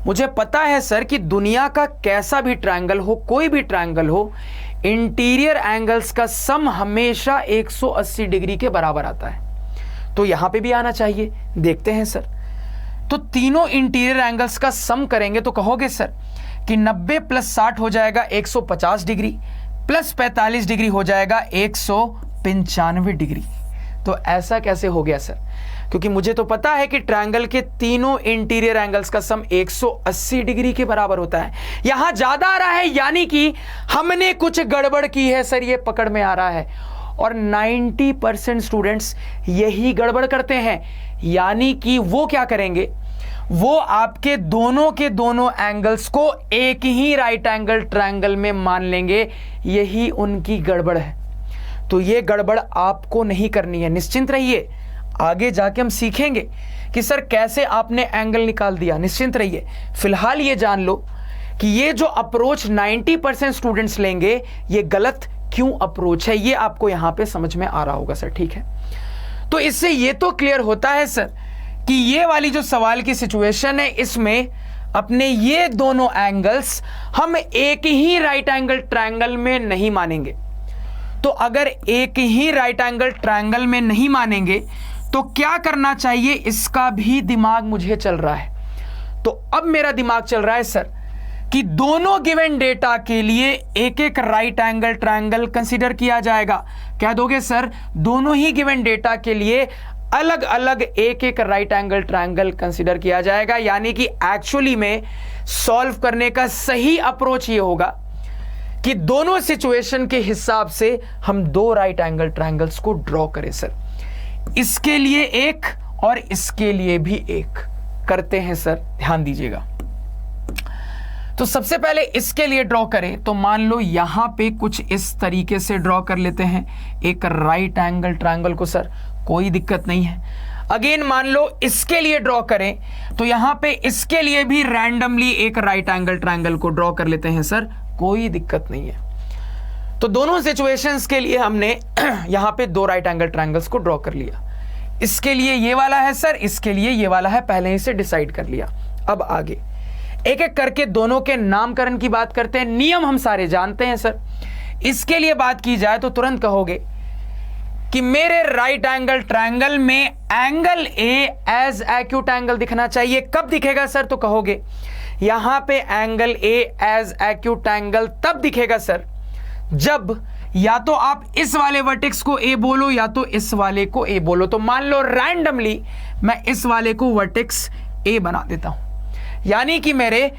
मुझे पता है सर कि दुनिया का कैसा भी ट्रायंगल हो, कोई भी ट्रायंगल हो, इंटीरियर एंगल्स का सम हमेशा 180 डिग्री के बराबर आता है। तो यहाँ पे भी आना चाहिए। देखते हैं सर। तो तीनों इंटीरियर एंगल्स का सम करेंगे तो कहोगे सर कि 90 + 60 हो जाएगा 150 डिग्री, प्लस 45 डिग्री हो जाएगा 195 डिग्री। तो ऐसा कैसे हो गया सर? क्योंकि मुझे तो पता है कि ट्रायंगल के तीनों इंटीरियर एंगल्स का सम 180 डिग्री के बराबर होता है। यहां ज्यादा आ रहा है, यानी कि हमने कुछ गड़बड़ की है सर, ये पकड़ में आ रहा है। और 90% स्टूडेंट्स यही गड़बड़ करते हैं, यानी कि वो क्या करेंगे, वो आपके दोनों के दोनों एंगल्स को एक ही राइट एंगल ट्रायंगल में मान लेंगे। यही उनकी गड़बड़ है। तो ये गड़बड़ आपको नहीं करनी है, निश्चिंत रहिए। आगे जाके हम सीखेंगे कि सर कैसे आपने एंगल निकाल दिया, निश्चिंत रहिए। फिलहाल ये जान लो कि ये जो अप्रोच 90% स्टूडेंट्स लेंगे ये गलत क्यों अप्रोच है, ये आपको यहां पे समझ में आ रहा होगा सर। ठीक है, तो इससे ये तो क्लियर होता है सर कि ये वाली जो सवाल की सिचुएशन है, इसमें अपने ये दोनों एंगल्स हम एक ही राइट एंगल ट्रायंगल में नहीं मानेंगे। तो अगर एक ही राइट एंगल ट्रायंगल में नहीं मानेंगे तो क्या करना चाहिए, इसका भी दिमाग मुझे चल रहा है। तो अब मेरा दिमाग चल रहा है सर कि दोनों गिवन डेटा के लिए एक एक राइट एंगल ट्रायंगल कंसीडर किया जाएगा। क्या दोगे सर? दोनों ही गिवन डेटा के लिए अलग अलग एक एक राइट एंगल ट्रायंगल कंसीडर किया जाएगा। यानी कि एक्चुअली में सॉल्व करने का सही अप्रोच ये होगा कि दोनों सिचुएशन के हिसाब से हम दो राइट एंगल ट्रायंगल्स को ड्रॉ करें सर। इसके लिए एक और इसके लिए भी एक करते हैं सर, ध्यान दीजिएगा। तो सबसे पहले इसके लिए ड्रॉ करें तो मान लो यहां पे कुछ इस तरीके से ड्रॉ कर लेते हैं एक राइट एंगल ट्रायंगल को सर, कोई दिक्कत नहीं है। अगेन मान लो इसके लिए ड्रॉ करें तो यहां पे इसके लिए भी रैंडमली एक राइट एंगल ट्रायंगल को ड्रॉ कर लेते हैं सर, कोई दिक्कत नहीं है। तो दोनों सिचुएशंस के लिए हमने यहां पे दो राइट एंगल ट्रायंगल्स को ड्रॉ कर लिया। इसके लिए ये वाला है सर, इसके लिए ये वाला है, पहले ही से डिसाइड कर लिया। अब आगे एक एक करके दोनों के नामकरण की बात करते हैं। नियम हम सारे जानते हैं सर। इसके लिए बात की जाए तो तुरंत कहोगे कि मेरे राइट एंगल ट्रायंगल में angle A as acute angle दिखना चाहिए। कब दिखेगा सर? तो कहोगे यहां पे angle A as acute angle तब दिखेगा सर जब या तो आप इस वाले वर्टेक्स को ए बोलो या तो इस वाले को ए बोलो। तो मान लो रैंडमली मैं इस वाले को वर्टेक्स ए बना देता हूं, यानी कि मेरे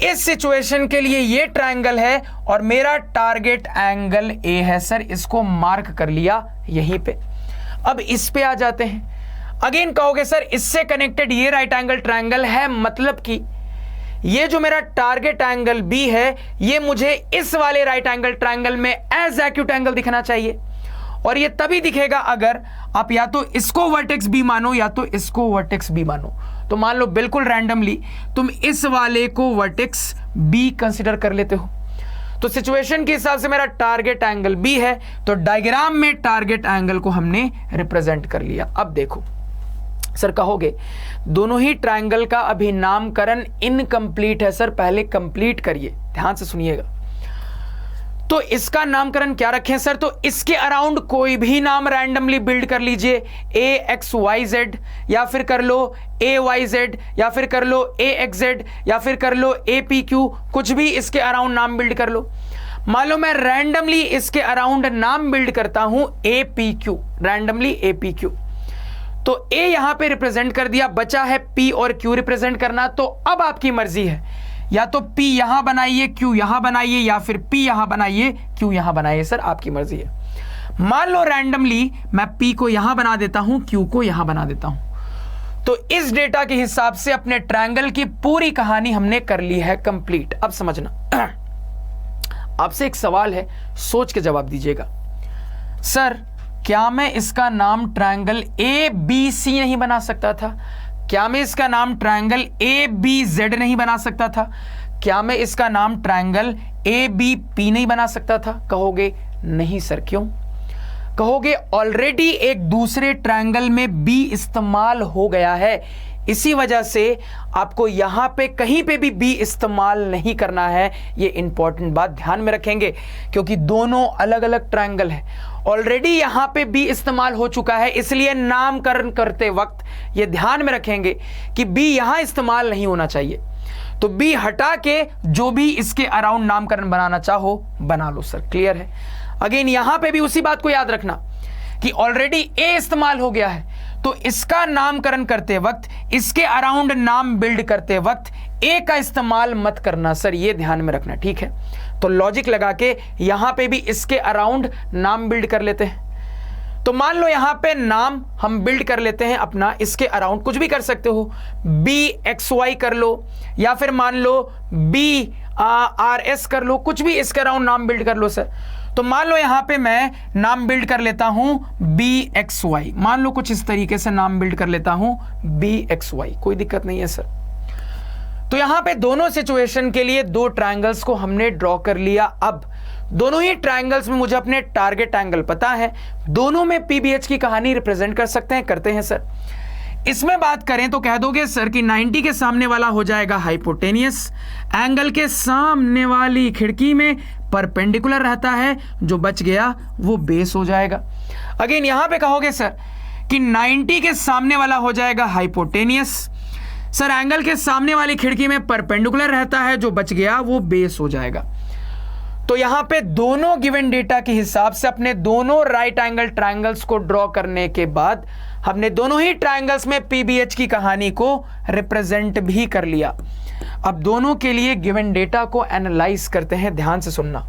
इस सिचुएशन के लिए ये ट्रायंगल है और मेरा टारगेट एंगल ए है सर, इसको मार्क कर लिया यहीं पे। अब इस पे आ जाते हैं। अगेन कहोगे सर इससे कनेक्टेड ये राइट एंगल ट्रायंगल है, मतलब कि ये जो मेरा टारगेट एंगल बी है ये मुझे इस वाले राइट एंगल ट्रायंगल में एज एक्यूट एंगल दिखना चाहिए। और ये तभी दिखेगा अगर आप या तो इसको वर्टेक्स बी मानो या तो इसको वर्टेक्स बी मानो। तो मान लो बिल्कुल रैंडमली तुम इस वाले को वर्टेक्स बी कंसीडर कर लेते हो। तो सिचुएशन के हिसाब से मेरा टारगेट एंगल बी है, तो डायग्राम में टारगेट एंगल को हमने रिप्रेजेंट कर लिया। अब देखो सर, कहोगे दोनों ही ट्रायंगल का अभी नामकरण इनकम्प्लीट है सर, पहले कंप्लीट करिए, ध्यान से सुनिएगा। तो इसका नामकरण क्या रखें सर? तो इसके अराउंड कोई भी नाम रैंडमली बिल्ड कर लीजिए, ए एक्स वाई जेड, या फिर कर लो ए वाई जेड, या फिर कर लो ए एक्स जेड, या फिर कर लो ए पी क्यू, कुछ भी इसके अराउंड नाम बिल्ड कर लो। मान लो मैं रैंडमली इसके अराउंड नाम बिल्ड करता हूं A P Q, randomly A P Q. तो ए यहां पे रिप्रेजेंट कर दिया, बचा है पी और क्यू रिप्रेजेंट करना। तो अब आपकी मर्जी है, या तो P यहां बनाइए, Q यहां बनाइए, या फिर P यहां बनाइए, Q यहां बनाइए सर, आपकी मर्जी है। मान लो रैंडमली मैं P को यहां बना देता हूं, Q को यहां बना देता हूं। तो इस डेटा के हिसाब से अपने ट्रायंगल की पूरी कहानी हमने कर ली है कंप्लीट। अब समझना, आपसे एक सवाल है, सोच के जवाब दीजिएगा। सर क्या मैं इसका नाम ट्रायंगल ABC नहीं बना सकता था? क्या मैं इसका नाम ट्रायंगल ABZ नहीं बना सकता था? क्या मैं इसका नाम ट्रायंगल ABP नहीं बना सकता था? कहोगे नहीं सर, क्यों? कहोगे ऑलरेडी एक दूसरे ट्रायंगल में B इस्तेमाल हो गया है, इसी वजह से आपको यहां पे कहीं पे भी B इस्तेमाल नहीं करना है। ये इंपॉर्टेंट बात ध्यान में रखेंगे, क्योंकि दोनों अलग अलग ट्रायंगल है। ऑलरेडी यहां पे B इस्तेमाल हो चुका है, इसलिए नामकरण करते वक्त ये ध्यान में रखेंगे कि B यहां इस्तेमाल नहीं होना चाहिए। तो B हटा के जो भी इसके अराउंड नामकरण बनाना चाहो बना लो सर, क्लियर है। अगेन यहां पे भी उसी बात को याद रखना कि ऑलरेडी A इस्तेमाल हो गया है, तो इसका नामकरण करते वक्त, इसके अराउंड नाम बिल्ड करते वक्त A का इस्तेमाल मत करना सर, ये ध्यान में रखना, ठीक है। तो लॉजिक लगा के यहां पे भी इसके अराउंड नाम बिल्ड कर लेते हैं। तो मान लो यहां पे नाम हम बिल्ड कर लेते हैं अपना, इसके अराउंड कुछ भी कर सकते हो, BXY कर लो, या फिर मान लो BRS कर लो, कुछ भी इसके अराउंड नाम बिल्ड कर लो सर। तो मान लो यहां पे मैं नाम बिल्ड कर लेता हूं BXY, मान लो कुछ इस तरीके से नाम बिल्ड कर लेता हूं BXY, कोई दिक्कत नहीं है सर। तो यहां पे दोनों सिचुएशन के लिए दो ट्रायंगल्स को हमने ड्रॉ कर लिया। अब दोनों ही ट्रायंगल्स में मुझे अपने टारगेट एंगल पता है, दोनों में PBH की कहानी रिप्रेजेंट कर सकते हैं, करते हैं सर। इसमें बात करें तो कह दोगे सर कि 90 के सामने वाला हो जाएगा हाइपोटेनियस, एंगल के सामने वाली खिड़की में परपेंडिकुलर रहता है, जो बच गया वो बेस हो जाएगा। अगेन यहां पे कहोगे सर कि 90 के सामने वाला हो जाएगा हाइपोटेनियस, सर एंगल के सामने वाली खिड़की में परपेंडिकुलर रहता है, जो बच गया वो बेस हो जाएगा। तो यहां पे दोनों गिवन डेटा के हिसाब से अपने दोनों राइट एंगल ट्रायंगल्स को ड्रॉ करने के बाद हमने दोनों ही ट्रायंगल्स में पीबीएच की कहानी को रिप्रेजेंट भी कर लिया। अब दोनों के लिए गिवन डेटा को एनालाइज करते हैं, ध्यान से सुनना।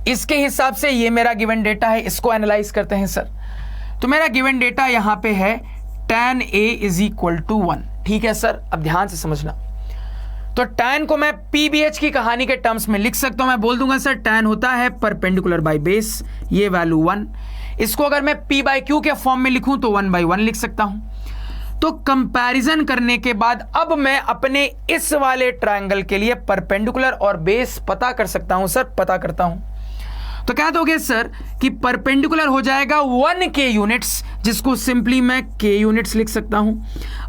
इसके हिसाब से ये मेरा गिवन डेटा है, इसको एनालाइज करते हैं सर। तो मेरा गिवन डेटा यहां पे है tan A = 1, ठीक है सर। अब ध्यान से समझना, तो tan को मैं पीबीएच की कहानी के टर्म्स में लिख सकता हूं। मैं बोल दूंगा सर tan होता है परपेंडिकुलर बाय बेस, ये वैल्यू 1। इसको अगर मैं p/q के फॉर्म में लिखूं तो 1/1 लिख सकता हूं। तो कंपैरिजन करने के बाद अब मैं अपने इस वाले ट्रायंगल के लिए परपेंडिकुलर और बेस पता कर सकता हूं सर, पता करता हूं। तो क्या दोगे सर कि परपेंडिकुलर हो जाएगा 1k यूनिट्स, जिसको सिंपली मैं k यूनिट्स लिख सकता हूं।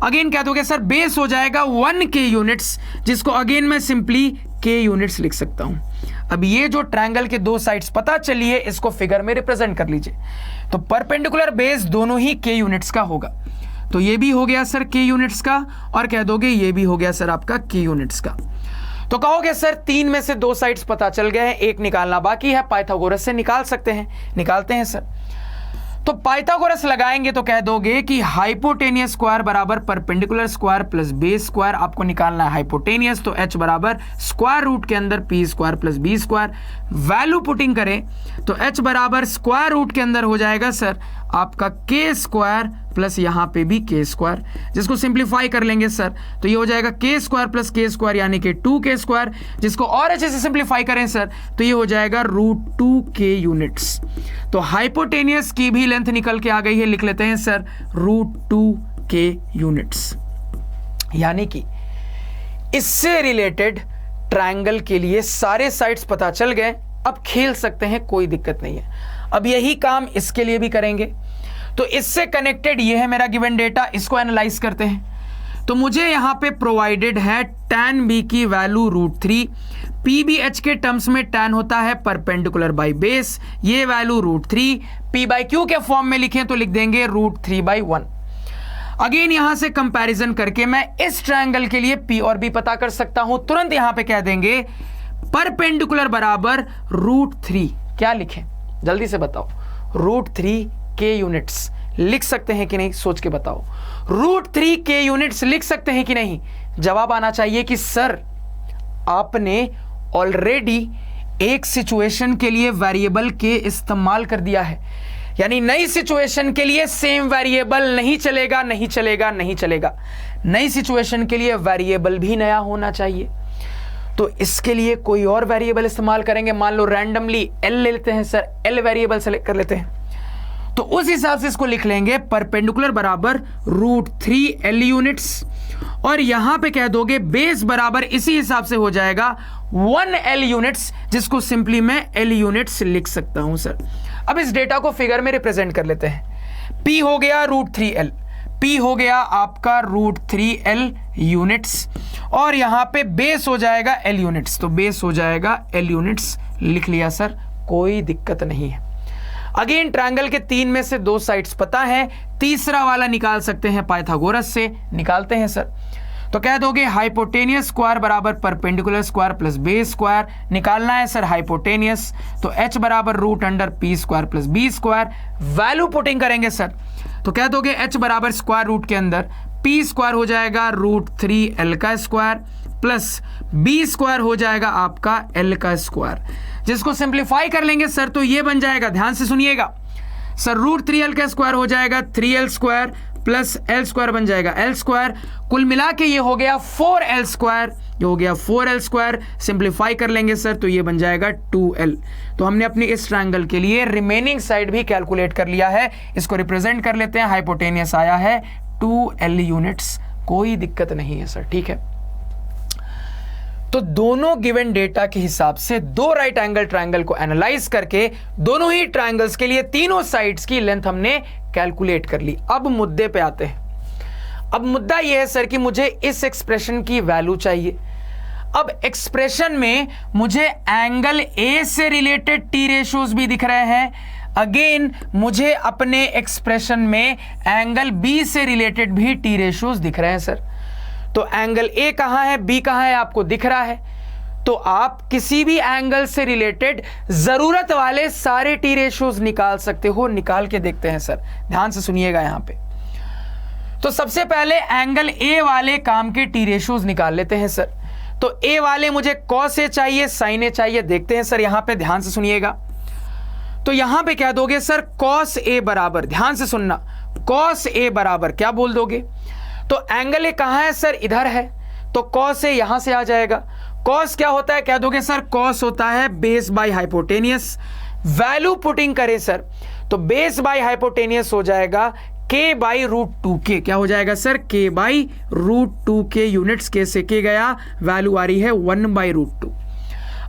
अगेन क्या दोगे सर, बेस हो जाएगा 1k यूनिट्स, जिसको अगेन मैं सिंपली k यूनिट्स लिख सकता हूं। अब ये जो ट्रायंगल के दो साइड्स पता चली है, इसको फिगर में रिप्रेजेंट कर लीजिए। तो परपेंडिकुलर बेस दोनों ही k यूनिट्स का होगा। तो ये भी हो गया सर k यूनिट्स का, और कह दोगे ये भी हो गया सर आपका k यूनिट्स का। तो कहोगे सर 3 में से 2 साइड्स पता चल गए हैं, एक निकालना बाकी है, पाइथागोरस से निकाल सकते हैं, निकालते हैं सर। तो पाइथागोरस लगाएंगे तो कह दोगे कि हाइपोटेनियस स्क्वायर बराबर perpendicular square plus base square, आपको निकालना है हाइपोटेनियस। तो h बराबर स्क्वायर रूट के अंदर p square plus b square, value putting करें तो h बराबर स्क्वायर रूट के अंदर हो जाएगा सर आपका k स्क्वायर प्लस यहां पे भी k स्क्वायर, जिसको सिंप्लीफाई कर लेंगे सर तो ये हो जाएगा k square plus k square यानी कि 2k स्क्वायर, जिसको और अच्छे से सिंप्लीफाई करें सर तो ये हो जाएगा √2k यूनिट्स। तो हाइपोटेनियस की भी लेंथ निकल के आ गई है, लिख लेते हैं सर √2k यूनिट्स। यानी कि इससे रिलेटेड ट्रायंगल के लिए सारे साइड्स पता चल गए, अब खेल सकते हैं, कोई दिक्कत नहीं है। अब यही काम इसके लिए भी करेंगे। तो इससे कनेक्टेड ये है मेरा गिवन डेटा, इसको एनालाइज करते हैं। तो मुझे यहां पे प्रोवाइडेड है tan b की वैल्यू √3, pbh के टर्म्स में tan होता है परपेंडिकुलर बाय बेस, ये वैल्यू √3, p/q के फॉर्म में लिखें तो लिख देंगे √3/1। अगेन यहां से कंपैरिजन करके मैं इस ट्रायंगल के लिए p और b पता कर सकता हूं। तुरंत यहां पे कह देंगे परपेंडिकुलर बराबर √3, क्या लिखें जल्दी से बताओ, √3k यूनिट्स लिख सकते हैं कि नहीं, सोच के बताओ। √3k यूनिट्स लिख सकते हैं कि नहीं? जवाब आना चाहिए कि सर आपने ऑलरेडी एक सिचुएशन के लिए वेरिएबल k इस्तेमाल कर दिया है, यानी नई सिचुएशन के लिए सेम वेरिएबल नहीं चलेगा, नहीं चलेगा, नहीं चलेगा। नई सिचुएशन के लिए वेरिएबल भी नया होना चाहिए। तो इसके लिए कोई और वेरिएबल इस्तेमाल करेंगे, मान लो रैंडमली l ले लेते हैं सर, l वेरिएबल सेलेक्ट कर लेते हैं। तो उस हिसाब से इसको लिख लेंगे परपेंडिकुलर बराबर √3l यूनिट्स, और यहां पे कह दोगे बेस बराबर इसी हिसाब से हो जाएगा 1l यूनिट्स, जिसको सिंपली मैं l यूनिट्स लिख सकता हूं सर। अब इस डेटा को फिगर में रिप्रेजेंट कर लेते हैं। p हो गया √3l, p हो गया आपका √3l यूनिट्स, और यहां पे बेस हो जाएगा l यूनिट्स, तो बेस हो जाएगा l यूनिट्स, लिख लिया सर, कोई दिक्कत नहीं है। अगेन ट्रायंगल के 3 में से 2 साइड्स पता है, तीसरा वाला निकाल सकते हैं पाइथागोरस से, निकालते हैं सर। तो कह दोगे हाइपोटेनियस स्क्वायर बराबर perpendicular square plus base square, निकालना है सर हाइपोटेनियस, तो h बराबर √p square plus b square, value putting करेंगे सर तो कह दोगे h बराबर स्क्वायर रूट के अंदर p स्क्वायर हो जाएगा √3l का स्क्वायर प्लस b स्क्वायर हो जाएगा आपका l का स्क्वायर, जिसको सिंप्लीफाई कर लेंगे सर तो ये बन जाएगा, ध्यान से सुनिएगा सर, √3l का स्क्वायर हो जाएगा 3l square plus l square बन जाएगा l स्क्वायर, कुल मिला के ये हो गया 4l स्क्वायर, ये हो गया 4l स्क्वायर, सिंप्लीफाई कर लेंगे सर तो ये बन जाएगा 2l। तो हमने अपने इस ट्रायंगल के लिए रिमेनिंग साइड भी कैलकुलेट कर लिया है, इसको रिप्रेजेंट कर लेते हैं। हाइपोटेनियस आया है 2l यूनिट्स, कोई दिक्कत नहीं है सर, ठीक है। तो दोनों गिवन डेटा के हिसाब से 2 राइट एंगल ट्रायंगल को एनालाइज करके दोनों ही ट्रायंगल्स के लिए तीनों साइड्स की लेंथ हमने कैलकुलेट कर ली। अब मुद्दे पे आते हैं। अब मुद्दा यह है सर कि मुझे इस एक्सप्रेशन की वैल्यू चाहिए। अब एक्सप्रेशन में मुझे एंगल ए से रिलेटेड टी रेशियोज भी दिख रहे हैं, अगेन मुझे अपने एक्सप्रेशन में एंगल बी से रिलेटेड भी टी रेशियोज दिख रहे हैं सर। तो एंगल ए कहां है, बी कहां है, आपको दिख रहा है। तो आप किसी भी एंगल से रिलेटेड जरूरत वाले सारे टी रेशियोज निकाल सकते हो। निकाल के देखते हैं सर, ध्यान से सुनिएगा यहां पे। तो सबसे पहले एंगल ए वाले काम के टी रेशियोज निकाल लेते हैं सर। तो ए वाले मुझे कॉस ए चाहिए, साइन ए चाहिए। देखते हैं सर, यहां पे ध्यान से सुनिएगा। तो यहां पे क्या दोगे सर, कॉस ए बराबर, ध्यान से सुनना, कॉस ए बराबर क्या बोल दोगे। तो एंगल ए कहां है सर, इधर है, तो कॉस ए यहां से आ जाएगा। कॉस क्या होता है, क्या दोगे सर, कॉस होता है base by hypotenuse. Value putting करें सर, तो बेस बाय हाइपोटेनियस हो जाएगा के बाई रूट टू के। क्या हो जाएगा सर, के बाई रूट टू के। यूनिट्स के से के गया, वैल्यू आ रही है 1 बाई रूट टू।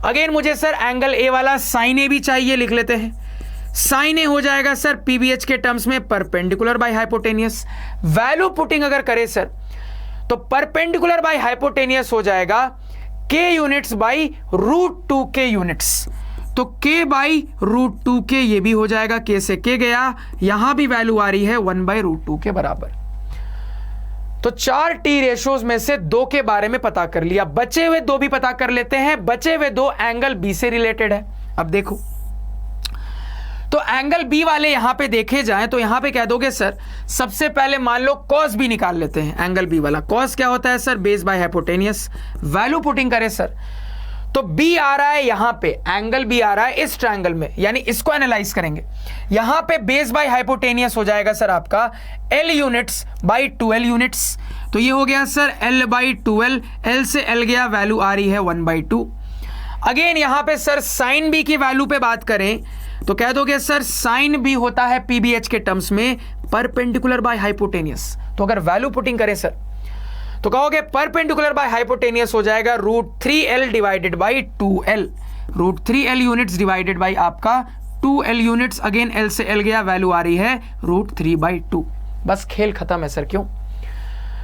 अगेन मुझे सर एंगल ए वाला साइन ए भी चाहिए, लिख लेते हैं। साइन ए हो जाएगा सर पीबीएच के टर्म्स में perpendicular by hypotenuse. Value putting अगर करें सर, तो परपेंडिकुलर बाय हाइपोटेनियस हो जाएगा के यूनिट्स बाई रूट टू के यूनिट्स। तो के बाई रूट टू के, ये भी हो जाएगा, के से के गया, यहां भी वैल्यू आ रही है 1 बाई रूट टू के बराबर। तो 4 टी रेशियोज में से 2 के बारे में पता कर लिया, बचे हुए 2 भी पता कर लेते हैं। बचे हुए 2 एंगल बी से रिलेटेड है। अब देखो, तो एंगल बी वाले यहां पे देखे जाएं तो यहां पे कह दोगे सर, सबसे पहले मान लो कॉस बी निकाल लेते हैं। एंगल बी वाला कॉस क्या होता है sir, base by hypotenuse. Value putting करें सर, तो बी आ रहा है यहां पे, एंगल बी आ रहा है इस ट्रायंगल में, यानी इसको एनालाइज करेंगे। यहां पे बेस बाय हाइपोटेनियस हो जाएगा सर आपका L units by 2l units. तो ये हो गया sir l by 2l, l से l गया, वैल्यू आ रही है 1 बाई 2। अगेन यहां पे सर साइन बी की वैल्यू पे बात करें तो कह दोगे सर साइन बी होता है पीबीएच के टर्म्स में परपेंडिकुलर बाय हाइपोटेनियस। तो अगर वैल्यू पुटिंग करें सर, तो कहोगे परपेंडिकुलर बाय हाइपोटेनियस हो जाएगा √3l divided by 2l। √3l units divided by आपका 2l यूनिट्स। अगेन l से l गया, वैल्यू आ रही है √3/2। बस खेल खत्म है सर। क्यों,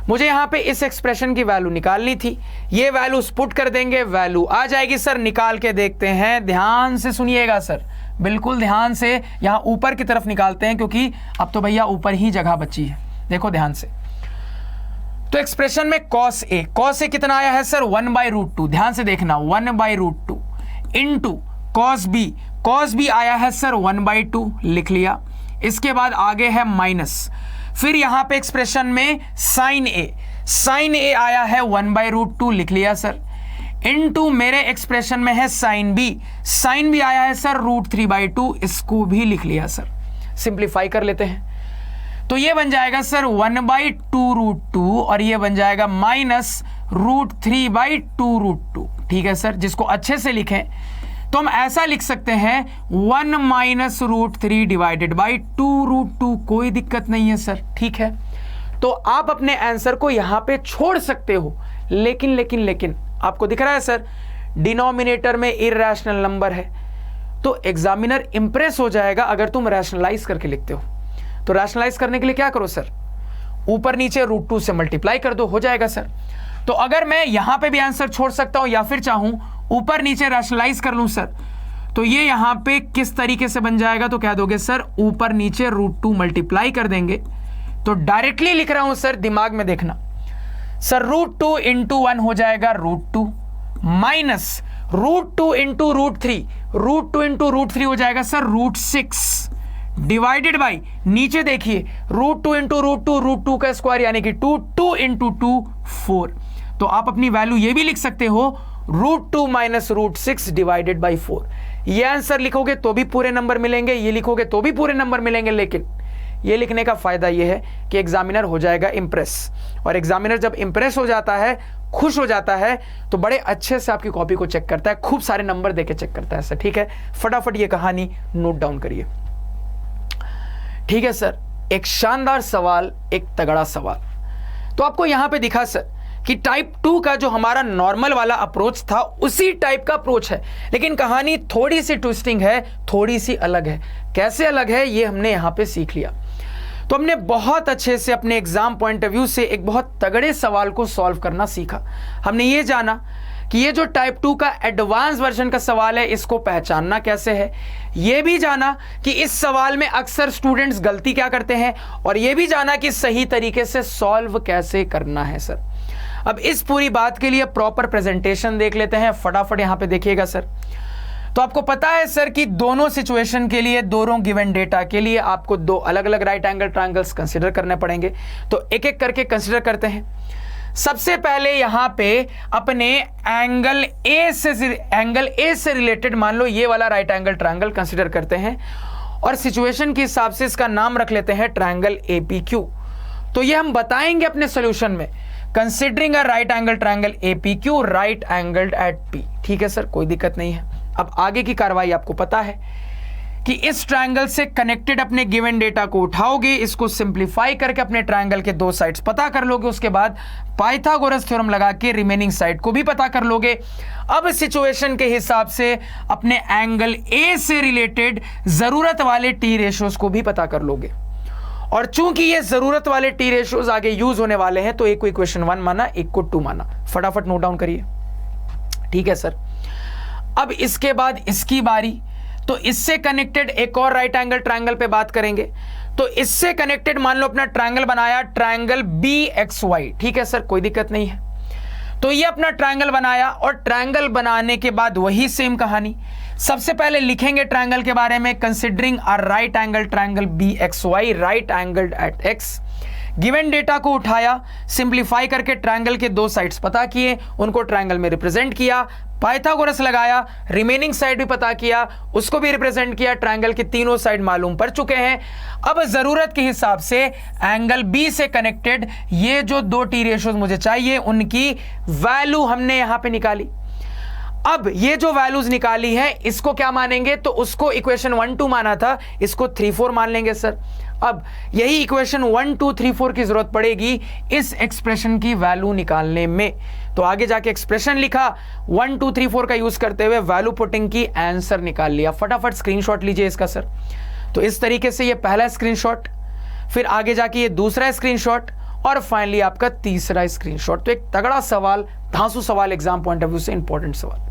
मुझे यहां पे इस एक्सप्रेशन की वैल्यू निकालनी थी। ये वैल्यू पुट कर देंगे, वैल्यू आ जाएगी सर। निकाल के देखते हैं, ध्यान से सुनिएगा सर, बिल्कुल ध्यान से। यहां ऊपर की तरफ निकालते हैं क्योंकि अब तो भैया ऊपर ही जगह बची है। देखो ध्यान से, तो एक्सप्रेशन में कॉस ए कितना आया है सर, 1 बाई रूट टू। ध्यान से देखना, 1 by root two into cos B आया है सर 1 बाई 2, लिख लिया। इसके बाद आगे है माइनस, फिर यहां पे एक्सप्रेशन में साइन ए आया है 1 बाई रूट टू, लिख लिया सर। इनटू मेरे एक्सप्रेशन में है साइन बी आया है सर √3/2, इसको भी लिख लिया सर। सिंप्लीफाई कर लेते हैं, तो ये बन जाएगा सर 1/2√2 और ये बन जाएगा माइनस √3/2√2। ठीक है सर, जिसको अच्छे से लिखें तो हम ऐसा लिख सकते हैं 1 माइनस √3 डिवाइडेड बाई 2√2। कोई दिक्कत नहीं है सर, ठीक है। तो आप अपने आंसर को यहां पे छोड़ सकते हो, लेकिन आपको दिख रहा है सर डिनोमिनेटर में इरैशनल नंबर है, तो एग्जामिनर इंप्रेस हो जाएगा अगर तुम रैशनलाइज करके लिखते हो। तो रैशनलाइज करने के लिए क्या करो सर, ऊपर नीचे √2 से मल्टीप्लाई कर दो, हो जाएगा सर। तो अगर मैं यहां पे भी आंसर छोड़ सकता हूं या फिर चाहूं ऊपर नीचे रैशनलाइज कर लूं सर, तो ये यहां पे किस तरीके से बन जाएगा, तो कह दोगे सर ऊपर नीचे √2 मल्टीप्लाई कर देंगे। तो डायरेक्टली लिख रहा हूं सर, दिमाग में देखना सर, √2 इंटू 1 हो जाएगा √2 माइनस √2 इंटू √3 इंटू √3 हो जाएगा सर √6 डिवाइडेड बाई, नीचे देखिए √2 इंटू √2 का स्क्वायर यानी कि 2 इंटू 2 4। तो आप अपनी वैल्यू ये भी लिख सकते हो √2 माइनस √6 डिवाइडेड बाई 4। ये आंसर लिखोगे तो भी पूरे नंबर मिलेंगे, ये लिखोगे तो भी पूरे नंबर मिलेंगे, लेकिन ये लिखने का फायदा ये है कि एग्जामिनर हो जाएगा इंप्रेस, और एग्जामिनर जब इंप्रेस हो जाता है, खुश हो जाता है, तो बड़े अच्छे से आपकी कॉपी को चेक करता है, खूब सारे नंबर देके चेक करता है सर। ठीक है, फटाफट ये कहानी नोट डाउन करिए। ठीक है सर, एक शानदार सवाल, एक तगड़ा सवाल। तो आपको यहां पे दिखा सर कि टाइप 2 का जो हमारा नॉर्मल वाला अप्रोच था उसी टाइप का अप्रोच है, लेकिन कहानी थोड़ी सी ट्विस्टिंग है, थोड़ी सी अलग है। कैसे अलग है ये हमने यहां पे सीख लिया। तो हमने बहुत अच्छे से अपने एग्जाम पॉइंट ऑफ व्यू से एक बहुत तगड़े सवाल को सॉल्व करना सीखा। हमने ये जाना कि ये जो टाइप 2 का एडवांस वर्जन का सवाल है इसको पहचानना कैसे है, ये भी जाना कि इस सवाल में अक्सर स्टूडेंट्स गलती क्या करते हैं, और ये भी जाना कि सही तरीके से सॉल्व कैसे करना है सर। अब इस पूरी बात के लिए प्रॉपर प्रेजेंटेशन देख लेते हैं, फटाफट यहां पे देखिएगा सर। तो आपको पता है सर कि दोनों सिचुएशन के लिए, दोनों गिवन डेटा के लिए आपको दो अलग अलग राइट एंगल ट्रायंगल्स कंसीडर करने पड़ेंगे। तो एक एक करके कंसीडर करते हैं। सबसे पहले यहां पे अपने एंगल ए से रिलेटेड मान लो ये वाला राइट एंगल ट्रायंगल कंसीडर करते हैं, और सिचुएशन के हिसाब से इसका नाम रख लेते हैं ट्रायंगल APQ। तो ये हम बताएंगे अपने सॉल्यूशन में, कंसीडरिंग अ right angle triangle APQ right angled eight P। ठीक है सर, कोई दिक्कत नहीं है। अब आगे की कार्रवाई आपको पता है कि इस ट्रायंगल से कनेक्टेड अपने गिवन डेटा को उठाओगे, इसको सिंप्लीफाई करके अपने ट्रायंगल के दो साइड्स पता कर लोगे, उसके बाद पाइथागोरस थ्योरम लगा के रिमेनिंग साइड को भी पता कर लोगे। अब सिचुएशन के हिसाब से अपने एंगल A से रिलेटेड जरूरत वाले T रेशियोज को भी पता कर लोगे, और चूंकि ये जरूरत वाले T रेशियोज आगे यूज होने वाले हैं तो एक को इक्वेशन 1 माना, एक को 2 माना। फटाफट नोट डाउन करिए। ठीक है सर। अब इसके बाद इसकी बारी, तो इससे कनेक्टेड एक और राइट एंगल ट्रायंगल पे बात करेंगे। तो इससे कनेक्टेड मान लो अपना ट्रायंगल बनाया, ट्रायंगल BXY। ठीक है सर, कोई दिक्कत नहीं है। तो ये अपना ट्रायंगल बनाया, और ट्रायंगल बनाने के बाद वही सेम कहानी, सबसे पहले लिखेंगे ट्रायंगल के बारे में, कंसीडरिंग अ right angle triangle BXY right angled eight X। Given data को उठाया, सिंप्लीफाई करके ट्रायंगल के दो साइड्स पता किए, उनको ट्रायंगल में रिप्रेजेंट किया, पाइथागोरस लगाया, रिमेनिंग साइड भी पता किया, उसको भी रिप्रेजेंट किया, ट्रायंगल के तीनों साइड मालूम पड़ चुके हैं। अब जरूरत के हिसाब से एंगल B से कनेक्टेड ये जो दो T रेशियोज मुझे चाहिए उनकी वैल्यू हमने यहां पे निकाली। अब ये जो वैल्यूज निकाली है इसको क्या मानेंगे, तो उसको इक्वेशन 1 2 माना था, इसको 3 4 मान लेंगे सर। अब यही इक्वेशन 1 2 3 4 की जरूरत पड़ेगी इस एक्सप्रेशन की वैल्यू निकालने में। तो आगे जाके एक्सप्रेशन लिखा, 1 2 3 4 का यूज करते हुए वैल्यू पुटिंग की, आंसर निकाल लिया। फटाफट स्क्रीनशॉट लीजिए इसका सर। तो इस तरीके से ये पहला स्क्रीनशॉट, फिर आगे जाके ये दूसरा स्क्रीनशॉट, और फाइनली आपका तीसरा स्क्रीनशॉट। तो एक तगड़ा सवाल, धांसू सवाल, एग्जाम पॉइंट ऑफ व्यू से इंपॉर्टेंट सवाल।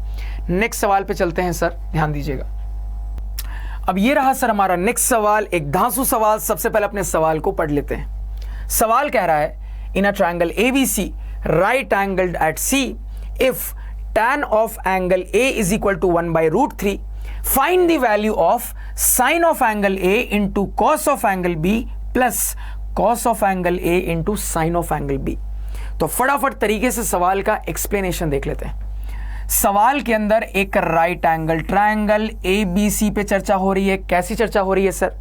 नेक्स्ट सवाल पे चलते हैं सर, ध्यान दीजिएगा। अब ये रहा सर हमारा नेक्स्ट सवाल, एक धांसू सवाल। सबसे पहले अपने सवाल को पढ़ लेते हैं। सवाल कह रहा है, in a triangle ABC right angled at C, if tan of angle A is equal to 1/√3, find the value of sin of angle A into cos of angle B plus cos of angle A into sin of angle B। तो फटाफट तरीके से सवाल का explanation देख लेते हैं। सवाल के अंदर एक राइट एंगल ट्रायंगल ABC पे चर्चा हो रही है। कैसी चर्चा हो रही है सर?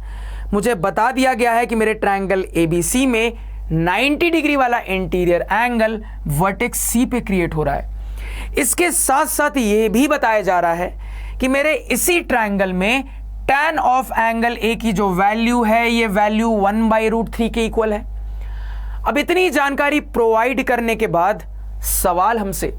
मुझे बता दिया गया है कि मेरे ट्रायंगल ABC में 90 डिग्री वाला इंटीरियर एंगल वर्टेक्स C पे क्रिएट हो रहा है। इसके साथ साथ ये भी बताया जा रहा है कि मेरे इसी ट्रायंगल में tan ऑफ एंगल A की जो वैल्यू है ये वैल्यू 1/√3 के इक्वल है। अब इतनी जानकारी प्रोवाइड करने के बाद सवाल हमसे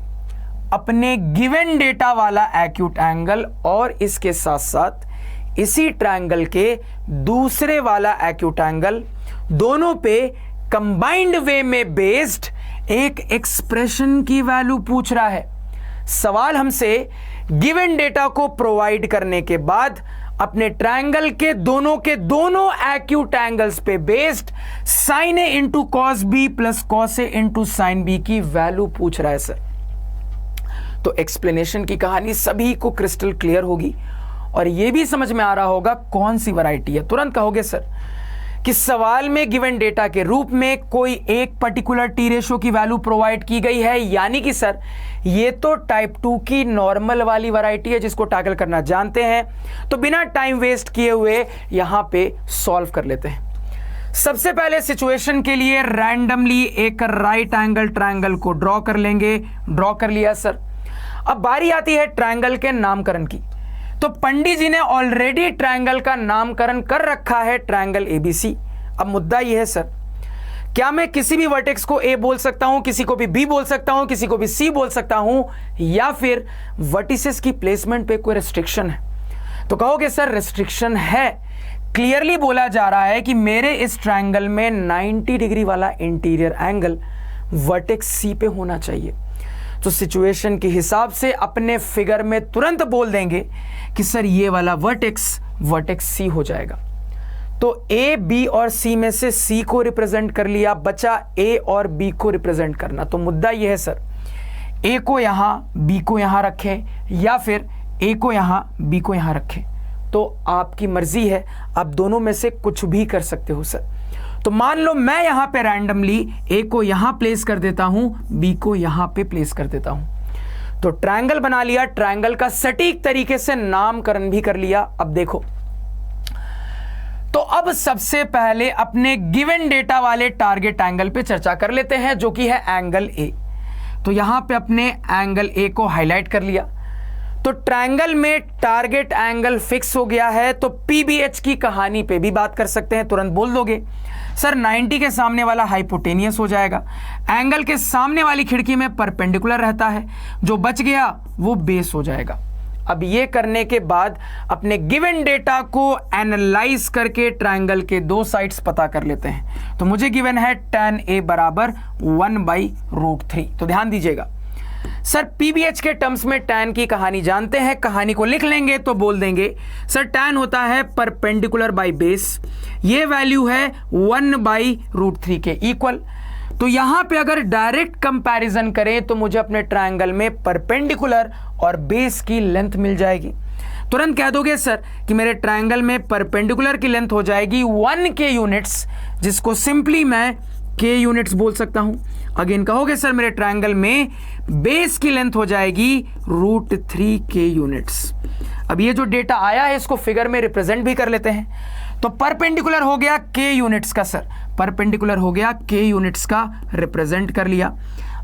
अपने गिवन डेटा वाला एक्यूट एंगल और इसके साथ साथ इसी ट्रायंगल के दूसरे वाला एक्यूट एंगल, दोनों पे कंबाइंड वे में बेस्ड एक एक्सप्रेशन की वैल्यू पूछ रहा है। सवाल हमसे गिवन डेटा को प्रोवाइड करने के बाद अपने ट्रायंगल के दोनों एक्यूट एंगल्स पे based sine A into cos B plus cos A into sine B की वैल्यू पूछ रहा है सर। तो एक्सप्लेनेशन की कहानी सभी को क्रिस्टल क्लियर होगी और यह भी समझ में आ रहा होगा कौन सी वैरायटी है। तुरंत कहोगे सर कि सवाल में गिवन डेटा के रूप में कोई एक पर्टिकुलर टी रेशो की वैल्यू प्रोवाइड की गई है, यानी कि सर ये तो टाइप 2 की नॉर्मल वाली वैरायटी है जिसको टैकल करना जानते हैं। तो बिना टाइम वेस्ट किए हुए यहां पे सॉल्व कर लेते हैं। सबसे पहले सिचुएशन के लिए रैंडमली एक राइट एंगल ट्रायंगल को ड्रॉ कर लेंगे। ड्रॉ कर लिया सर। अब बारी आती है ट्रायंगल के नामकरण की। तो पंडित जी ने ऑलरेडी ट्रायंगल का नामकरण कर रखा है ट्रायंगल ABC। अब मुद्दा यह है सर, क्या मैं किसी भी वर्टेक्स को A बोल सकता हूं, किसी को भी B बोल सकता हूं, किसी को भी C बोल सकता हूं, या फिर वर्टिसेस की प्लेसमेंट पे कोई रेस्ट्रिक्शन है? तो कहोगे सर रेस्ट्रिक्शन है। क्लियरली बोला जा रहा है कि मेरे इस ट्रायंगल में 90 डिग्री वाला इंटीरियर एंगल वर्टेक्स सी पे होना चाहिए। तो सिचुएशन के हिसाब से अपने फिगर में तुरंत बोल देंगे कि सर ये वाला वर्टेक्स सी हो जाएगा। तो ए, बी और सी में से सी को रिप्रेजेंट कर लिया, बचा ए और बी को रिप्रेजेंट करना। तो मुद्दा ये है सर, ए को यहां बी को यहां रखें या फिर ए को यहां बी को यहां रखें, तो आपकी मर्जी है, आप दोनों में से कुछ भी कर सकते हो सर। तो मान लो मैं यहां पे रैंडमली ए को यहां प्लेस कर देता हूं, बी को यहां पे प्लेस कर देता हूं, तो ट्रायंगल बना लिया, ट्रायंगल का सटीक तरीके से नामकरण भी कर लिया। अब देखो, तो अब सबसे पहले अपने गिवन डेटा वाले टारगेट एंगल पे चर्चा कर लेते हैं, जो कि है एंगल ए। तो यहां पे अपने एंगल ए को हाईलाइट कर लिया। तो ट्रायंगल में टारगेट एंगल फिक्स हो गया है, तो पीबीएच की कहानी पे भी बात कर सकते हैं। तुरंत बोल दोगे सर 90 के सामने वाला हाइपोटेनियस हो जाएगा, एंगल के सामने वाली खिड़की में परपेंडिकुलर रहता है, जो बच गया वो बेस हो जाएगा। अब ये करने के बाद अपने गिवन डेटा को एनालाइज करके ट्रायंगल के दो साइड्स पता कर लेते हैं। तो मुझे गिवन है tan a बराबर 1/√3। तो ध्यान दीजिएगा सर, पीबीएच के टर्म्स में tan की कहानी जानते हैं, कहानी को लिख लेंगे तो बोल देंगे सर tan होता है परपेंडिकुलर बाय बेस, ये वैल्यू है 1/√3 के इक्वल। तो यहां पे अगर डायरेक्ट कंपैरिजन करें तो मुझे अपने ट्रायंगल में परपेंडिकुलर और बेस की लेंथ मिल जाएगी। तुरंत कह दोगे सर कि मेरे ट्रायंगल में परपेंडिकुलर की लेंथ हो जाएगी 1 के यूनिट्स, जिसको सिंपली मैं के यूनिट्स बोल सकता हूं। अगेन कहोगे सर मेरे ट्रायंगल में बेस की लेंथ हो जाएगी √3 के यूनिट्स। अब ये जो डेटा आया है इसको फिगर में रिप्रेजेंट भी कर लेते हैं। तो परपेंडिकुलर हो गया के यूनिट्स का सर, परपेंडिकुलर हो गया के यूनिट्स का, रिप्रेजेंट कर लिया।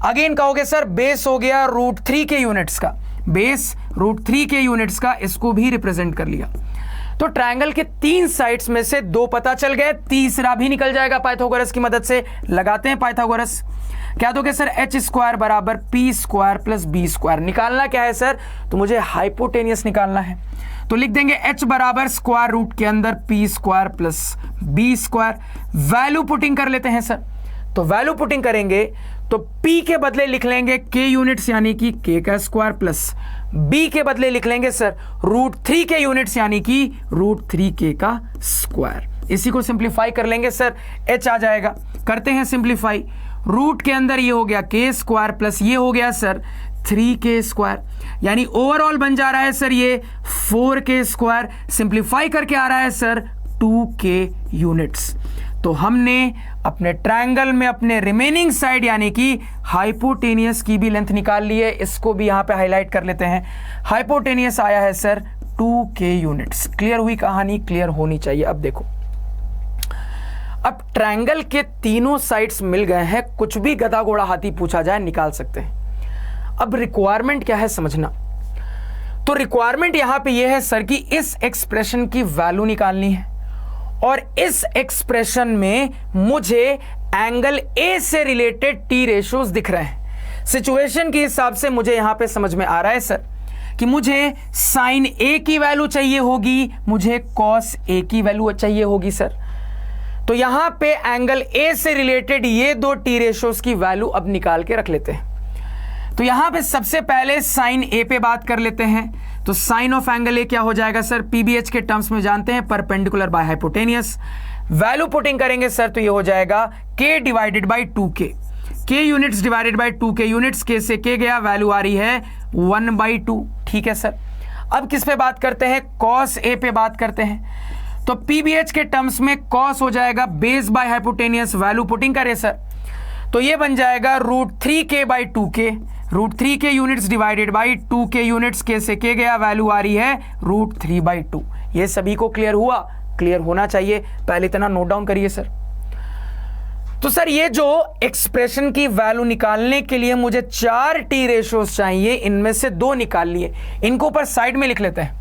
अगेन कहोगे सर बेस हो गया √3 के यूनिट्स का, बेस √3 के यूनिट्स का, इसको भी रिप्रेजेंट कर लिया। तो ट्रायंगल के 3 साइड्स में से 2 पता चल गए, तीसरा भी निकल जाएगा पाइथागोरस की मदद से। लगाते हैं पाइथागोरस। क्या दोगे सर h² बराबर p² प्लस b²। निकालना क्या है सर, तो मुझे हाइपोटेनियस निकालना है। तो लिख देंगे h बराबर स्क्वायर रूट के अंदर p² plus b²। Value putting कर लेते हैं सर। तो वैल्यू पुटिंग करेंगे तो p के बदले लिख लेंगे k यूनिट्स यानी कि k का स्क्वायर, प्लस b के बदले लिख लेंगे सर √3 के यूनिट्स यानी कि √3 k का स्क्वायर। इसी को सिंप्लीफाई कर लेंगे सर, h आ जाएगा। करते हैं सिंप्लीफाई। रूट के अंदर ये हो गया k² प्लस ये हो गया सर 3k², यानी ओवरऑल बन जा रहा है सर ये 4k²। सिंप्लीफाई करके आ रहा है सर 2k यूनिट्स। तो हमने अपने ट्रायंगल में अपने रिमेनिंग साइड यानी कि हाइपोटेनियस की भी लेंथ निकाल ली है। इसको भी यहां पे हाईलाइट कर लेते हैं। हाइपोटेनियस आया है सर 2k यूनिट्स। क्लियर हुई कहानी, क्लियर होनी चाहिए। अब देखो, अब ट्रायंगल के तीनों साइड्स मिल गए हैं, कुछ भी गधा घोड़ा हाथी पूछा जाए निकाल सकते हैं। अब रिक्वायरमेंट क्या है समझना। तो रिक्वायरमेंट यहां पे ये है सर कि इस एक्सप्रेशन की वैल्यू निकालनी है, और इस एक्सप्रेशन में मुझे एंगल ए से रिलेटेड टी रेशियोज दिख रहे हैं। सिचुएशन के हिसाब से मुझे यहां पे समझ में आ रहा है सर कि मुझे साइन ए की वैल्यू चाहिए होगी, मुझे कॉस ए की वैल्यू चाहिए होगी सर। तो यहां पे एंगल ए से रिलेटेड ये 2 टी रेशियोज की वैल्यू अब निकाल के रख लेते हैं। तो यहां पे सबसे पहले साइन ए पे बात कर लेते हैं। तो साइन ऑफ एंगल ए क्या हो जाएगा सर, पीबीएच के टर्म्स में जानते हैं perpendicular by hypotenuse. Value putting करेंगे सर तो ये हो जाएगा k divided by 2k, k units divided by 2k units, k से k गया, वैल्यू आ रही है 1/2। ठीक है सर। अब किस पे बात करते हैं, कॉस ए पे बात करते हैं। तो पीबीएच के टर्म्स में कॉस हो जाएगा base by hypotenuse. Value putting करें सर तो ये बन जाएगा √3k/2k, √3k units divided by 2k units, k से k गया, वैल्यू आ रही है √3/2। ये सभी को क्लियर हुआ, क्लियर होना चाहिए, पहले इतना नोट डाउन करिए सर। तो सर ये जो एक्सप्रेशन की वैल्यू निकालने के लिए मुझे 4 टी रेशियोज चाहिए, इनमें से 2 निकाल लिए, इनको ऊपर साइड में लिख लेते हैं।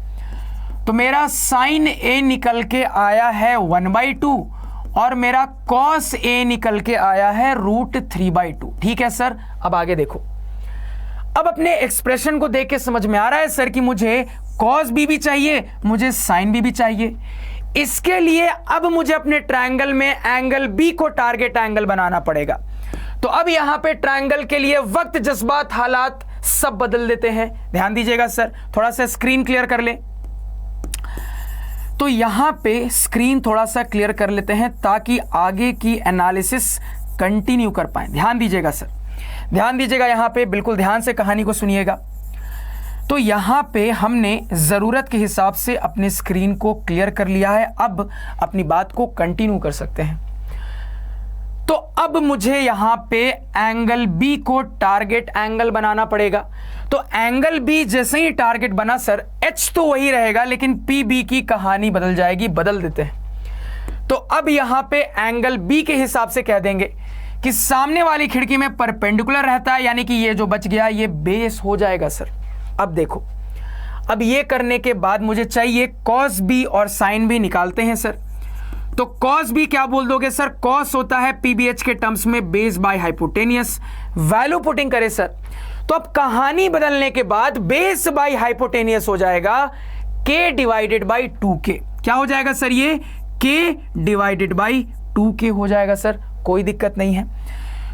तो मेरा साइन ए निकल के आया है 1/2 और मेरा कॉस ए निकल के आया है √3/2। ठीक है सर। अब आगे देखो, अब अपने एक्सप्रेशन को देख के समझ में आ रहा है सर कि मुझे कॉस बी भी चाहिए, मुझे साइन बी भी चाहिए। इसके लिए अब मुझे अपने ट्रायंगल में एंगल बी को टारगेट एंगल बनाना पड़ेगा। तो अब यहां पे ट्रायंगल के लिए वक्त, जज्बात, हालात सब बदल देते हैं। ध्यान दीजिएगा सर, थोड़ा सा स्क्रीन क्लियर कर ले। तो यहां पे स्क्रीन थोड़ा सा क्लियर कर लेते हैं ताकि आगे की एनालिसिस कंटिन्यू कर पाए। ध्यान दीजिएगा सर, ध्यान दीजिएगा, यहां पे बिल्कुल ध्यान से कहानी को सुनिएगा। तो यहां पे हमने ज़रूरत के हिसाब से अपने स्क्रीन को क्लियर कर लिया है। अब अपनी बात को कंटिन्यू कर सकते हैं। तो अब मुझे यहां पे एंगल बी को टारगेट एंगल बनाना पड़ेगा। तो एंगल बी जैसे ही टारगेट बना सर, एच तो वही रहेगा लेकिन पी बी की कहानी बदल जाएगी। बदल देते हैं। तो अब यहां पे एंगल बी के हिसाब से कह देंगे कि सामने वाली खिड़की में परपेंडिकुलर रहता है, यानी कि ये जो बच गया ये बेस हो जाएगा सर। अब देखो, अब ये करने के बाद मुझे चाहिए कॉस बी और साइन बी निकालते हैं सर। तो कॉस बी क्या बोल दोगे सर? कॉस होता है पीबीएच के टर्म्स में base by hypotenuse. Value putting करें सर, तो अब कहानी बदलने के बाद बेस बाय हाइपोटेनियस हो जाएगा k डिवाइडेड बाय 2k। क्या हो जाएगा सर? ये k डिवाइडेड बाय 2k हो जाएगा सर, कोई दिक्कत नहीं है।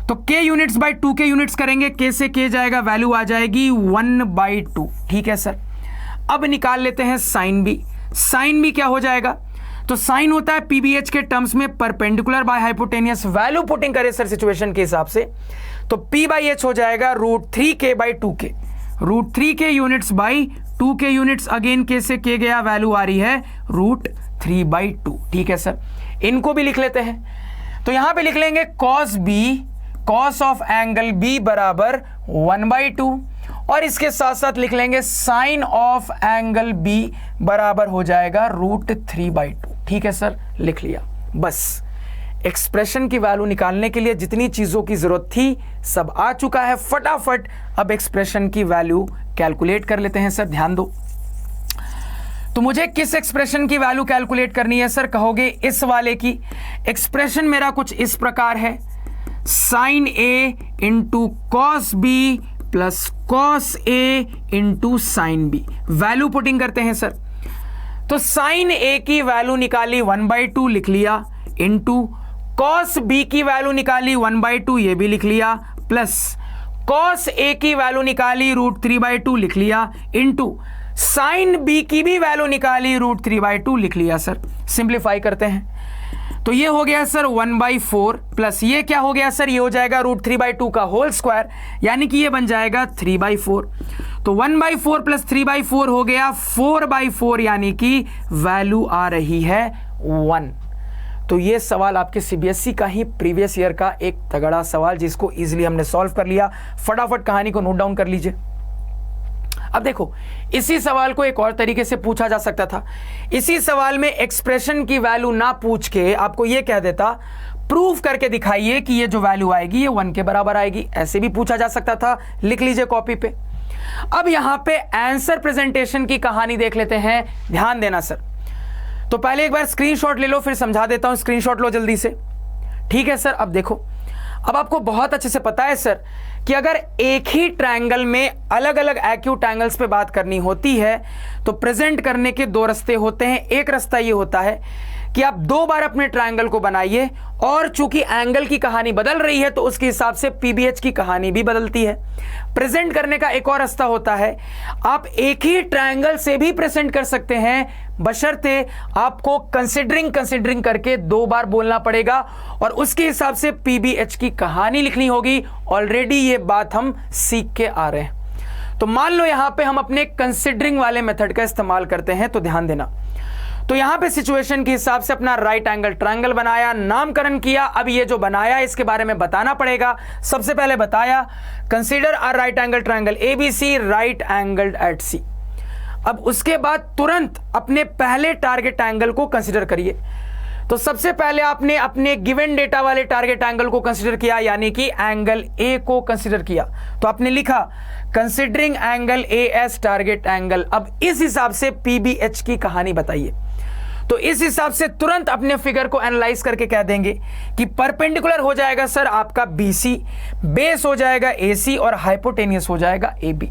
तो k units by 2k units करेंगे, k से k जाएगा, वैल्यू आ जाएगी 1/2। ठीक है सर। अब निकाल लेते हैं साइन बी। साइन बी क्या हो जाएगा? तो साइन होता है पीबीएच के टर्म्स में perpendicular by hypotenuse. Value putting करें सर सिचुएशन के हिसाब से, तो p बाई एच हो जाएगा √3k by 2k। √3k units by 2k units, again k से k गया, वैल्यू आ रही है √3/2। ठीक है सर, इनको भी लिख लेते हैं। तो यहां पे लिख लेंगे cos B, cos of angle B बराबर 1/2, और इसके साथ साथ लिख लेंगे साइन ऑफ एंगल बी बराबर हो जाएगा √3/2। ठीक है सर, लिख लिया। बस एक्सप्रेशन की वैल्यू निकालने के लिए जितनी चीजों की जरूरत थी सब आ चुका है। फटाफट अब एक्सप्रेशन की वैल्यू कैलकुलेट कर लेते हैं सर। ध्यान दो, तो मुझे किस एक्सप्रेशन की वैल्यू कैलकुलेट करनी है सर? कहोगे इस वाले की। एक्सप्रेशन मेरा कुछ इस प्रकार है, sine A into cos B plus cos A into sine B. Value putting करते हैं सर। तो साइन ए की वैल्यू निकाली 1/2, लिख लिया, इंटू कॉस बी की वैल्यू निकाली 1/2, ये भी लिख लिया, प्लस कॉस ए की वैल्यू निकाली √3/2, लिख लिया, इंटू साइन बी की भी वैल्यू निकाली √3/2, लिख लिया सर। सिंप्लीफाई करते हैं तो ये हो गया सर 1/4, प्लस ये क्या हो गया सर? ये हो जाएगा √3/2 का होल स्क्वायर, यानी कि ये बन जाएगा 3/4। तो 1/4 प्लस 3/4 हो गया 4/4, यानी कि वैल्यू आ रही है 1। तो ये सवाल आपके सीबीएसई का ही प्रीवियस ईयर का एक तगड़ा सवाल, जिसको इजीली हमने सॉल्व कर लिया। फटाफट कहानी को नोट डाउन कर लीजिए। अब देखो, इसी सवाल को एक और तरीके से पूछा जा सकता था। इसी सवाल में एक्सप्रेशन की वैल्यू ना पूछ के आपको यह कह देता, प्रूफ करके दिखाइए कि ये जो वैल्यू आएगी ये 1 के बराबर आएगी। ऐसे भी पूछा जा सकता था, लिख लीजिए कॉपी पे। अब यहां पे आंसर प्रेजेंटेशन की कहानी देख लेते हैं। ध्यान देना सर। तो पहले एक बार स्क्रीनशॉट ले लो, फिर समझा देता हूं। स्क्रीनशॉट लो जल्दी से। ठीक है सर। अब देखो, अब आपको बहुत अच्छे से पता है सर कि अगर एक ही ट्रायंगल में अलग अलग एक्यूट एंगल्स पे बात करनी होती है तो प्रेजेंट करने के 2 रास्ते होते हैं। एक रास्ता ये होता है कि आप 2 बार अपने ट्रायंगल को बनाइए, और चूंकि एंगल की कहानी बदल रही है तो उसके हिसाब से पीबीएच की कहानी भी बदलती है। प्रेजेंट करने का एक और रास्ता होता है, आप एक ही ट्रायंगल से भी प्रेजेंट कर सकते हैं, बशर्ते आपको कंसिडरिंग करके 2 बार बोलना पड़ेगा और उसके हिसाब से पीबीएच की कहानी लिखनी होगी। ऑलरेडी ये बात हम सीख के आ रहे हैं। तो मान लो यहां पे हम अपने कंसिडरिंग वाले मेथड का इस्तेमाल करते हैं, तो ध्यान देना। तो यहां पे सिचुएशन के हिसाब से अपना राइट एंगल ट्रायंगल बनाया, नामकरण किया। अब ये जो बनाया इसके बारे में बताना पड़ेगा। सबसे पहले बताया, consider a right angle triangle ABC right angled at C. अब उसके बाद तुरंत अपने पहले टारगेट एंगल को कंसीडर करिए। तो सबसे पहले आपने अपने गिवन डेटा वाले टारगेट एंगल को कंसीडर किया, यानी कि एंगल ए को कंसीडर किया। तो आपने लिखा considering angle A S target angle. अब इस हिसाब से पीबीएच की कहानी बताइए। तो इस हिसाब से तुरंत अपने फिगर को एनालाइज करके कह देंगे कि परपेंडिकुलर हो जाएगा सर आपका बीसी, बेस हो जाएगा एसी और हाइपोटेनियस हो जाएगा एबी।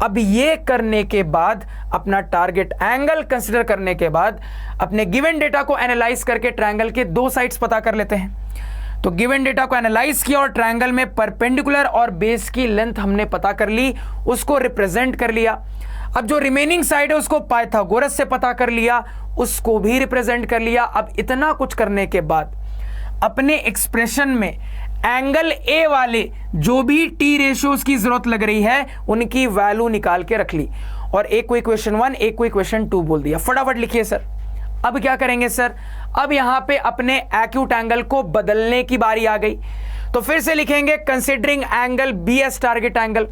अब ये करने के बाद, अपना टारगेट एंगल कंसिडर करने के बाद, अपने गिवन डेटा को एनालाइज करके ट्रायंगल के दो साइड्स पता कर लेते हैं। तो गिवन डेटा को एनालाइज किया और ट्रायंगल में परपेंडिकुलर और बेस की लेंथ हमने पता कर ली, उसको रिप्रेजेंट कर लिया। अब जो रिमेनिंग साइड है उसको पाइथागोरस से पता कर लिया, उसको भी रिप्रेजेंट कर लिया। अब इतना कुछ करने के बाद अपने एक्सप्रेशन में एंगल ए वाले जो भी टी रेशियोज की जरूरत लग रही है उनकी वैल्यू निकाल के रख ली और एक को इक्वेशन 1 एक को इक्वेशन 2 बोल दिया। फटाफट लिखिए सर। अब क्या करेंगे सर, अब यहां पे अपने एक्यूट एंगल को बदलने की बारी आ गई। तो फिर से लिखेंगे considering angle B as target angle.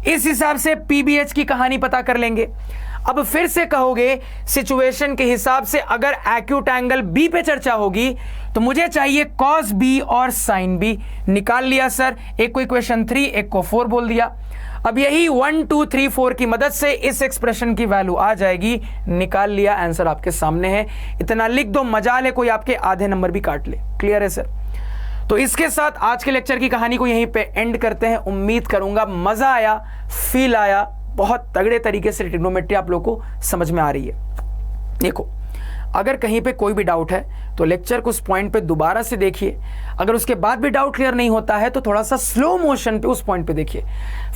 इस हिसाब से पीबीएच की कहानी पता कर लेंगे। अब फिर से कहोगे सिचुएशन के हिसाब से अगर एक्यूट एंगल बी पे चर्चा होगी तो मुझे चाहिए कॉस बी और साइन बी। निकाल लिया सर, एक को इक्वेशन 3 एक को 4 बोल दिया। अब यही 1 2 3 4 की मदद से इस एक्सप्रेशन की वैल्यू आ जाएगी। निकाल लिया, आंसर आपके सामने है। इतना लिख दो, मजाल है कोई आपके आधे नंबर भी काट ले। क्लियर है सर? तो इसके साथ आज के लेक्चर की कहानी को यहीं पे एंड करते हैं। उम्मीद करूंगा मजा आया, फील आया, बहुत तगड़े तरीके से ट्रिग्नोमेट्री आप लोगों को समझ में आ रही है। देखो, अगर कहीं पे कोई भी डाउट है तो लेक्चर को उस पॉइंट पे दोबारा से देखिए। अगर उसके बाद भी डाउट क्लियर नहीं होता है तो थोड़ा सा स्लो मोशन पे उस पॉइंट पे देखिए।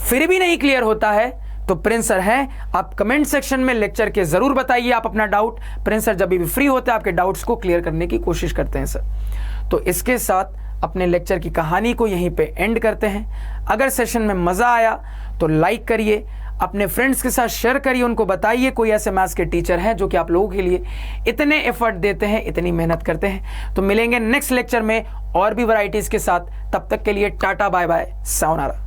फिर भी नहीं क्लियर होता है तो प्रिंस सर हैं, आप कमेंट सेक्शन में लेक्चर के जरूर बताइए आप अपना डाउट। प्रिंस सर जब भी फ्री होते हैं आपके डाउट्स को क्लियर करने की कोशिश करते हैं सर। तो इसके साथ अपने लेक्चर की कहानी को यहीं पे एंड करते हैं। अगर सेशन में मजा आया तो लाइक करिए, अपने फ्रेंड्स के साथ शेयर करिए, उनको बताइए कोई ऐसे मैथ्स के टीचर हैं जो कि आप लोगों के लिए इतने एफर्ट देते हैं, इतनी मेहनत करते हैं। तो मिलेंगे नेक्स्ट लेक्चर में और भी वैरायटीज के साथ। तब तक के लिए टाटा बाय बाय, सायोनारा।